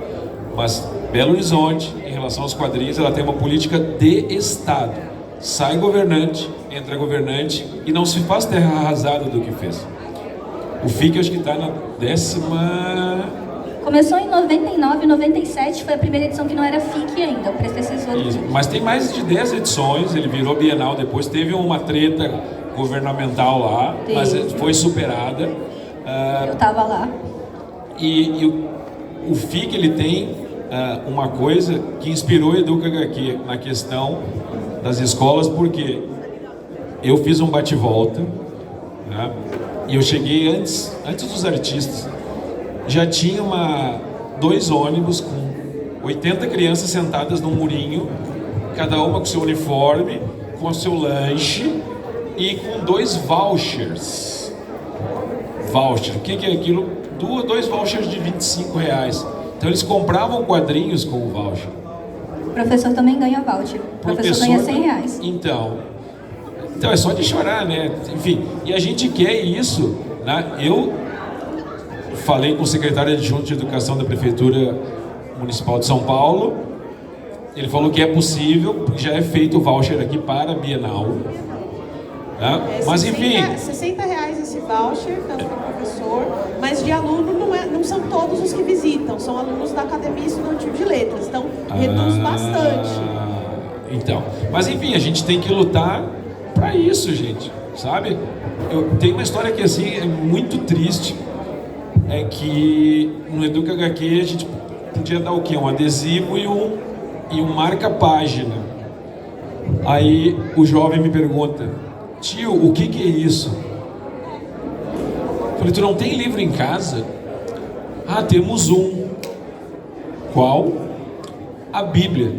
mas Belo Horizonte, em relação aos quadrinhos, ela tem uma política de Estado. Sai governante, entra governante e não se faz terra arrasada do que fez. O FIC acho que está na 10ª... Começou em 99, 97, foi a primeira edição que não era FIC ainda, o predecessor do FIC. Mas tem mais de 10 edições, ele virou bienal depois, teve uma treta governamental lá, mas foi superada. Eu estava lá. E o FIC, ele tem uma coisa que inspirou a Educa HQ na questão das escolas, porque eu fiz um bate-volta, né, e eu cheguei antes dos artistas. Já tinha 2 ônibus com 80 crianças sentadas num murinho, cada uma com seu uniforme, com o seu lanche e com 2 vouchers. Voucher, o que é aquilo? 2 vouchers de R$25. Então eles compravam quadrinhos com o voucher. O professor também ganha voucher. O professor ganha R$100. Então é só de chorar, né? Enfim, e a gente quer isso, né? Eu falei com o secretário adjunto de Educação da Prefeitura Municipal de São Paulo. Ele falou que é possível, porque já é feito o voucher aqui para a Bienal. Né? Mas enfim... R$60 esse voucher, tanto para o professor, mas de aluno não são todos os que visitam, são alunos da Academia Estudantil de Letras, então reduz bastante. Então, mas enfim, a gente tem que lutar para isso, gente, sabe? Tem uma história que assim, é muito triste. É que no Educa HQ a gente podia dar o quê? Um adesivo e um marca-página. Aí o jovem me pergunta, tio, o que é isso? Falei, tu não tem livro em casa? Ah, temos um. Qual? A Bíblia.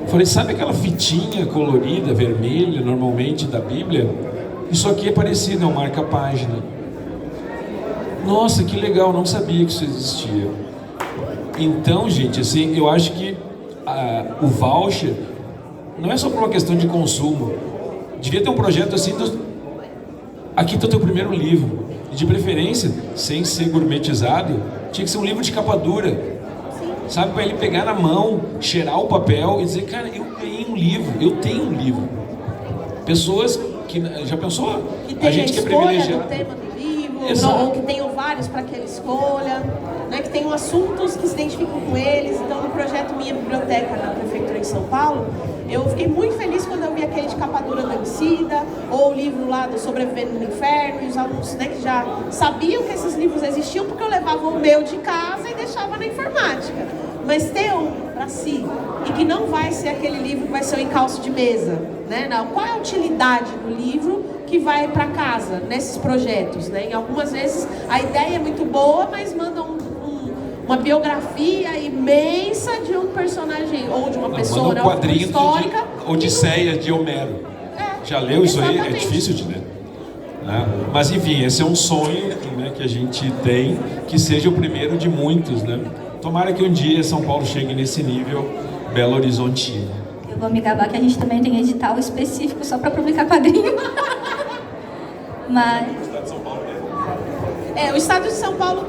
Falei, sabe aquela fitinha colorida, vermelha, normalmente da Bíblia? Isso aqui é parecido, é um marca-página. Nossa, que legal, não sabia que isso existia. Então, gente, assim, eu acho que o voucher não é só por uma questão de consumo. Devia ter um projeto assim, aqui está o teu primeiro livro. E de preferência, sem ser gourmetizado, tinha que ser um livro de capa dura. Sabe, para ele pegar na mão, cheirar o papel e dizer, cara, eu ganhei um livro, eu tenho um livro. Pessoas que, já pensou? Que tem a gente que é privilegiado. do tema do livro, Exato. ou que tenham vários para que ele escolha, né, que tenham assuntos que se identificam com eles. Então, no projeto Minha Biblioteca na Prefeitura de São Paulo, eu fiquei muito feliz quando eu vi aquele de capa dura do Emicida, ou o livro lá do Sobrevivendo no Inferno, e os alunos, né, que já sabiam que esses livros existiam, porque eu levava o meu de casa e deixava na informática. Mas ter um para si, e que não vai ser aquele livro que vai ser um encalço de mesa, né? Não. Qual é a utilidade do livro que vai para casa nesses projetos, né? E algumas vezes a ideia é muito boa, mas mandam uma biografia imensa de um personagem ou de uma pessoa, manda um quadrinho histórica. de Odisseia de Homero. Já leu isso aí? É difícil de ler. Né? Mas enfim, esse é um sonho, né, que a gente tem, que seja o primeiro de muitos, né? Tomara que um dia São Paulo chegue nesse nível Belo Horizontino. Eu vou me gabar que a gente também tem edital específico só para publicar quadrinho. Mas... o Estado de São Paulo,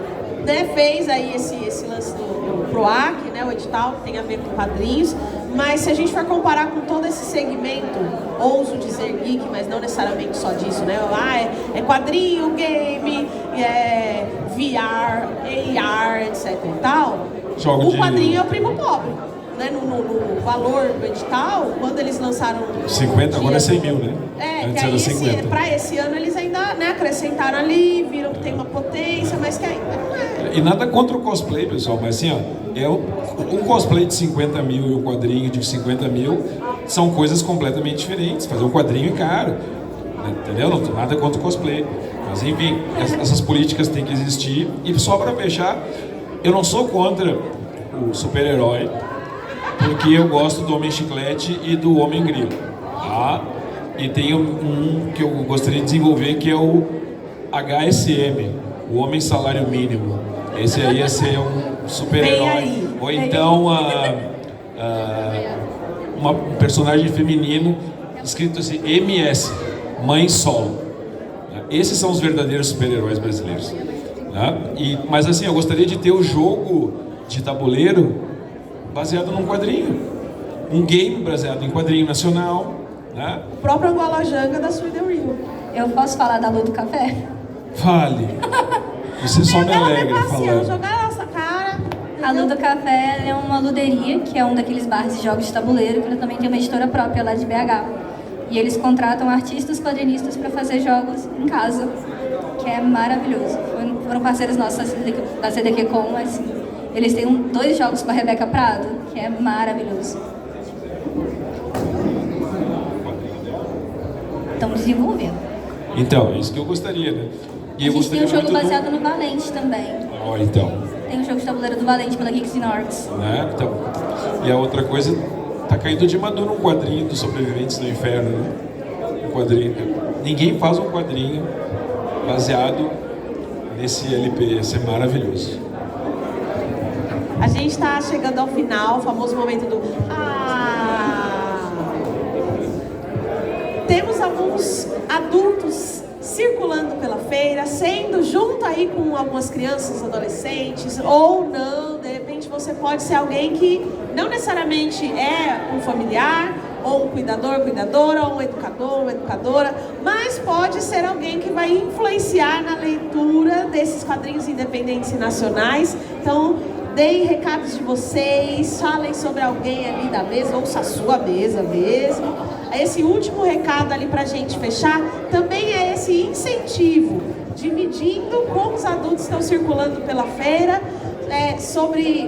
né, fez aí esse lance do PROAC, né, o edital que tem a ver com quadrinhos, mas se a gente for comparar com todo esse segmento, ouso dizer geek, mas não necessariamente só disso, né? É quadrinho, game, VR, AR, etc e tal. O quadrinho é o primo pobre, né? No valor do edital, quando eles lançaram... 50, agora é 100 mil, né? Que aí para esse ano eles ainda, né, acrescentaram ali, viram que tem uma potência, mas que ainda não é. E nada contra o cosplay, pessoal, mas assim, um cosplay de 50 mil e um quadrinho de 50 mil são coisas completamente diferentes. Fazer um quadrinho é caro, entendeu? Não tem nada contra o cosplay. Mas enfim, essas políticas têm que existir. E só para fechar, eu não sou contra o super-herói, porque eu gosto do Homem Chiclete e do Homem Grilo. Tá? E tem um que eu gostaria de desenvolver, que é o HSM, o Homem Salário Mínimo. Esse aí ia ser um super-herói. Ou então um personagem feminino escrito assim, MS, Mãe Solo. Esses são os verdadeiros super-heróis brasileiros. Mas assim, eu gostaria de ter o jogo de tabuleiro baseado num quadrinho. Um game baseado em quadrinho nacional. Né? O próprio Angola Janga da Sweden Rio. Eu posso falar da Lu do Café? Fale. Você só me alegra falando. Jogar nossa cara. A Lu do Café é uma luderia, que é um daqueles bares de jogos de tabuleiro, que ela também tem uma editora própria lá de BH. E eles contratam artistas quadrinistas para fazer jogos em casa, que é maravilhoso. Foram parceiros nossos da CDQ.com, assim. Eles têm 2 jogos com a Rebeca Prado, que é maravilhoso. Estão desenvolvendo. Então, é isso que eu gostaria, né? E a gente tem um jogo baseado no Valente também. Então. Tem um jogo de tabuleiro do Valente pela Geeks and Orcs. Né? Então, e a outra coisa, tá caindo de maduro um quadrinho dos Sobreviventes no Inferno, né? Um quadrinho. Ninguém faz um quadrinho baseado nesse LP, isso é maravilhoso. A gente está chegando ao final, o famoso momento do Temos alguns adultos circulando pela feira, sendo junto aí com algumas crianças, adolescentes, ou não, de repente você pode ser alguém que não necessariamente é um familiar, ou um cuidador, cuidadora, ou um educador, uma educadora, mas pode ser alguém que vai influenciar na leitura desses quadrinhos independentes e nacionais. Então, deem recados de vocês, falem sobre alguém ali da mesa, ou a sua mesa mesmo. Esse último recado ali pra gente fechar, também é esse incentivo, dividindo com os adultos que estão circulando pela feira,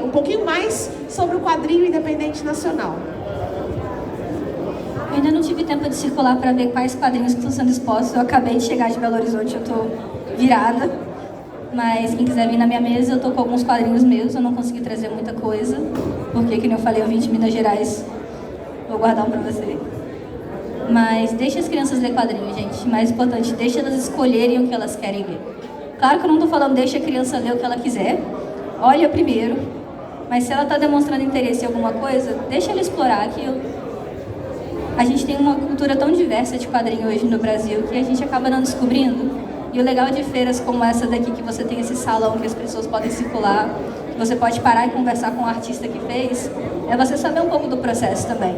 um pouquinho mais sobre o quadrinho independente nacional. ainda não tive tempo de circular para ver quais quadrinhos que estão sendo expostos. Eu acabei de chegar de Belo Horizonte, eu tô virada. Mas quem quiser vir na minha mesa, eu tô com alguns quadrinhos meus, eu não consegui trazer muita coisa, porque, como eu falei, eu vim de Minas Gerais. Vou guardar um para você. Mas deixe as crianças ler quadrinhos, gente. Mais importante, deixe elas escolherem o que elas querem ler. Claro que eu não estou falando deixe a criança ler o que ela quiser. Olha primeiro. Mas se ela está demonstrando interesse em alguma coisa, deixa ela explorar aquilo. A gente tem uma cultura tão diversa de quadrinho hoje no Brasil que a gente acaba não descobrindo. E o legal de feiras como essa daqui, que você tem esse salão que as pessoas podem circular, que você pode parar e conversar com o artista que fez, é você saber um pouco do processo também.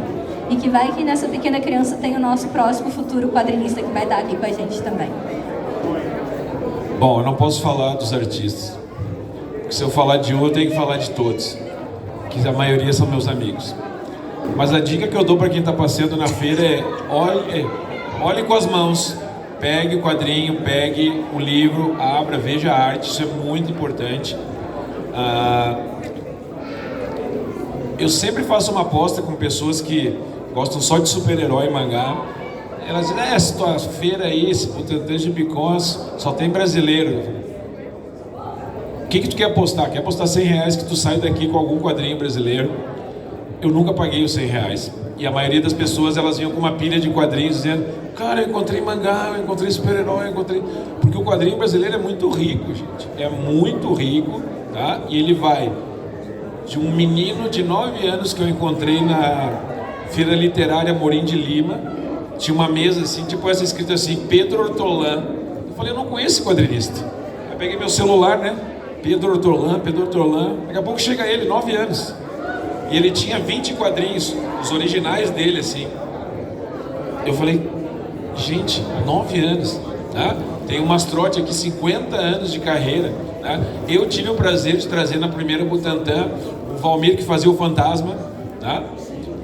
E que vai que nessa pequena criança tem o nosso próximo futuro quadrinista que vai estar aqui com a gente também. Bom, eu não posso falar dos artistas. Porque se eu falar de um, eu tenho que falar de todos. Que a maioria são meus amigos. Mas a dica que eu dou para quem está passeando na feira é olhe com as mãos. Pegue o quadrinho, pegue o livro, abra, veja a arte, isso é muito importante. Eu sempre faço uma aposta com pessoas que gostam só de super-herói e mangá. Elas dizem, essa tua feira aí, esse Butantã de Bicons, só tem brasileiro. O que tu quer apostar? Quer apostar R$100 que tu sai daqui com algum quadrinho brasileiro? Eu nunca paguei os R$100. E a maioria das pessoas, elas vinham com uma pilha de quadrinhos dizendo, cara, eu encontrei mangá, eu encontrei super-herói, eu encontrei... Porque o quadrinho brasileiro é muito rico, gente. É muito rico, tá? E ele vai de um menino de 9 anos que eu encontrei na Feira Literária Morim de Lima. Tinha uma mesa assim, tipo essa escrita assim, Pedro Hortolã. Eu falei, eu não conheço esse quadrinista. Aí peguei meu celular, né? Pedro Hortolã. Daqui a pouco chega ele, 9 anos. E ele tinha 20 quadrinhos, os originais dele, assim. Eu falei, gente, 9 anos, tá? Tem um mastrote aqui, 50 anos de carreira, tá? Eu tive o prazer de trazer na primeira Butantã o Valmir, que fazia o Fantasma, tá?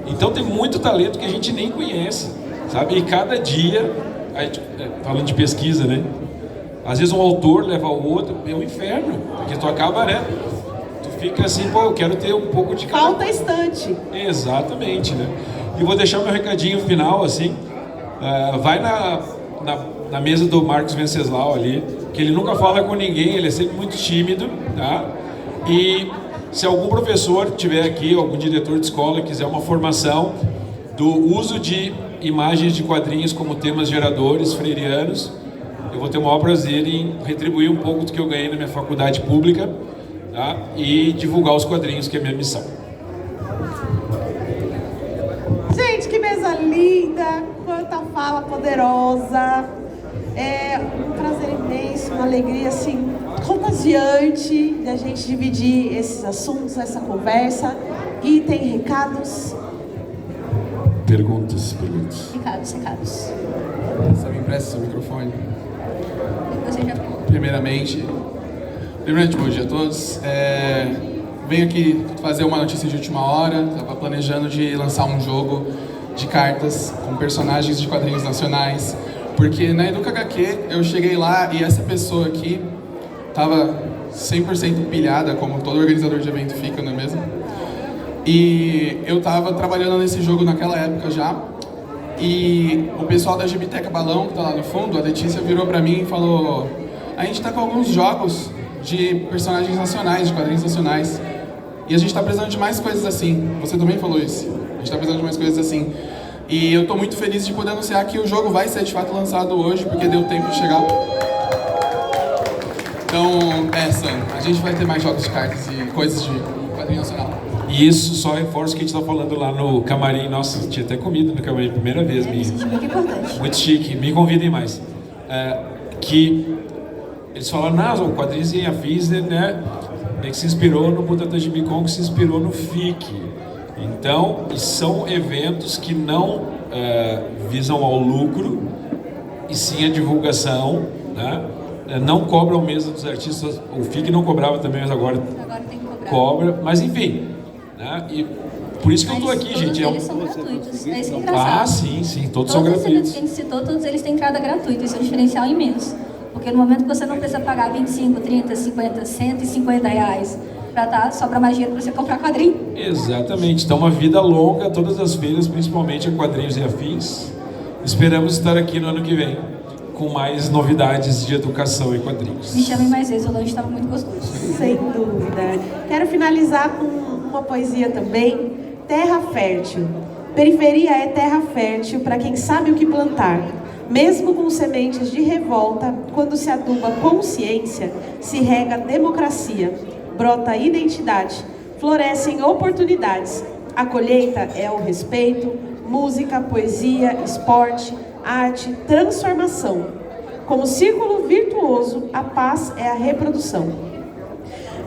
Então tem muito talento que a gente nem conhece, sabe? E cada dia, falando de pesquisa, né? Às vezes um autor leva o outro, é um inferno, porque tu acaba, né? Fica assim, pô, eu quero ter um pouco de... Falta estante. Exatamente, né? E vou deixar meu recadinho final, assim. Vai na mesa do Marcos Venceslau ali, que ele nunca fala com ninguém, ele é sempre muito tímido, tá? E se algum professor tiver aqui, algum diretor de escola quiser uma formação do uso de imagens de quadrinhos como temas geradores freirianos, eu vou ter o maior prazer em retribuir um pouco do que eu ganhei na minha faculdade pública, tá? E divulgar os quadrinhos, que é a minha missão. Gente, que mesa linda, quanta fala poderosa. É um prazer imenso, uma alegria assim, contagiante de a gente dividir esses assuntos, essa conversa. E tem recados? Perguntas. Recados. Você me empresta seu microfone? Você já... Primeiramente, bom dia a todos. Venho aqui fazer uma notícia de última hora. Estava planejando de lançar um jogo de cartas com personagens de quadrinhos nacionais. Porque na Educa HQ eu cheguei lá e essa pessoa aqui estava 100% pilhada, como todo organizador de evento fica, não é mesmo? E eu estava trabalhando nesse jogo naquela época já. E o pessoal da Gibiteca Balão, que está lá no fundo, a Letícia virou para mim e falou: a gente está com alguns jogos de personagens nacionais, de quadrinhos nacionais. E a gente está precisando de mais coisas assim. Você também falou isso. A gente está precisando de mais coisas assim. E eu estou muito feliz de poder anunciar que o jogo vai ser de fato lançado hoje, porque deu tempo de chegar. Então, a gente vai ter mais jogos de cartas e coisas de quadrinho nacional. E isso só reforça o que a gente está falando lá no camarim. Nossa, tinha até comido no camarim, primeira vez. Isso é muito importante. Muito chique, me convidem mais. Que eles falaram, o quadrinhos em afins, né? Que se inspirou no Butantã de Bicon, que se inspirou no FIC. Então, são eventos que não visam ao lucro, e sim a divulgação, né? Não cobram mesa dos artistas. O FIC não cobrava também, mas agora tem que cobrar. Cobra, mas enfim, né? E por isso que eu estou aqui, gente. Todos eles são gratuitos, é isso que é engraçado. Sim, todos são gratuitos. Todos os eventos que a gente citou, todos eles têm entrada gratuita, isso é um diferencial imenso. Porque no momento que você não precisa pagar 25, 30, 50, 150 reais contratar, sobra mais dinheiro para você comprar quadrinho. Exatamente. Então, uma vida longa, todas as feiras, principalmente a Quadrinhos e Afins. Esperamos estar aqui no ano que vem com mais novidades de educação e quadrinhos. Me chamem mais vezes, o lanche estava muito gostoso. Sem dúvida. Quero finalizar com uma poesia também. Terra fértil. Periferia é terra fértil para quem sabe o que plantar. Mesmo com sementes de revolta, quando se aduba consciência, se rega democracia, brota identidade, florescem oportunidades. A colheita é o respeito, música, poesia, esporte, arte, transformação. Como círculo virtuoso, a paz é a reprodução.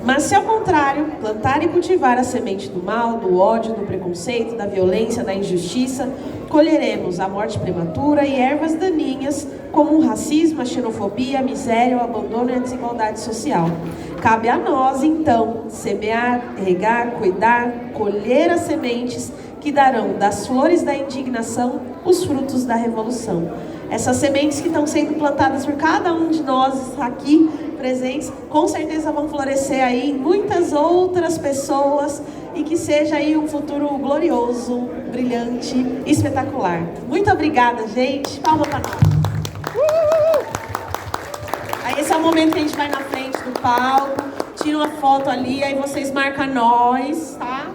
Mas se ao contrário, plantar e cultivar a semente do mal, do ódio, do preconceito, da violência, da injustiça, colheremos a morte prematura e ervas daninhas como o racismo, a xenofobia, a miséria, o abandono e a desigualdade social. Cabe a nós, então, semear, regar, cuidar, colher as sementes que darão das flores da indignação os frutos da revolução. Essas sementes que estão sendo plantadas por cada um de nós aqui presentes, com certeza vão florescer aí em muitas outras pessoas e que seja aí um futuro glorioso, brilhante, espetacular. Muito obrigada, gente. Palma para nós. Aí esse é o momento que a gente vai na frente do palco, tira uma foto ali, aí vocês marcam nós, tá?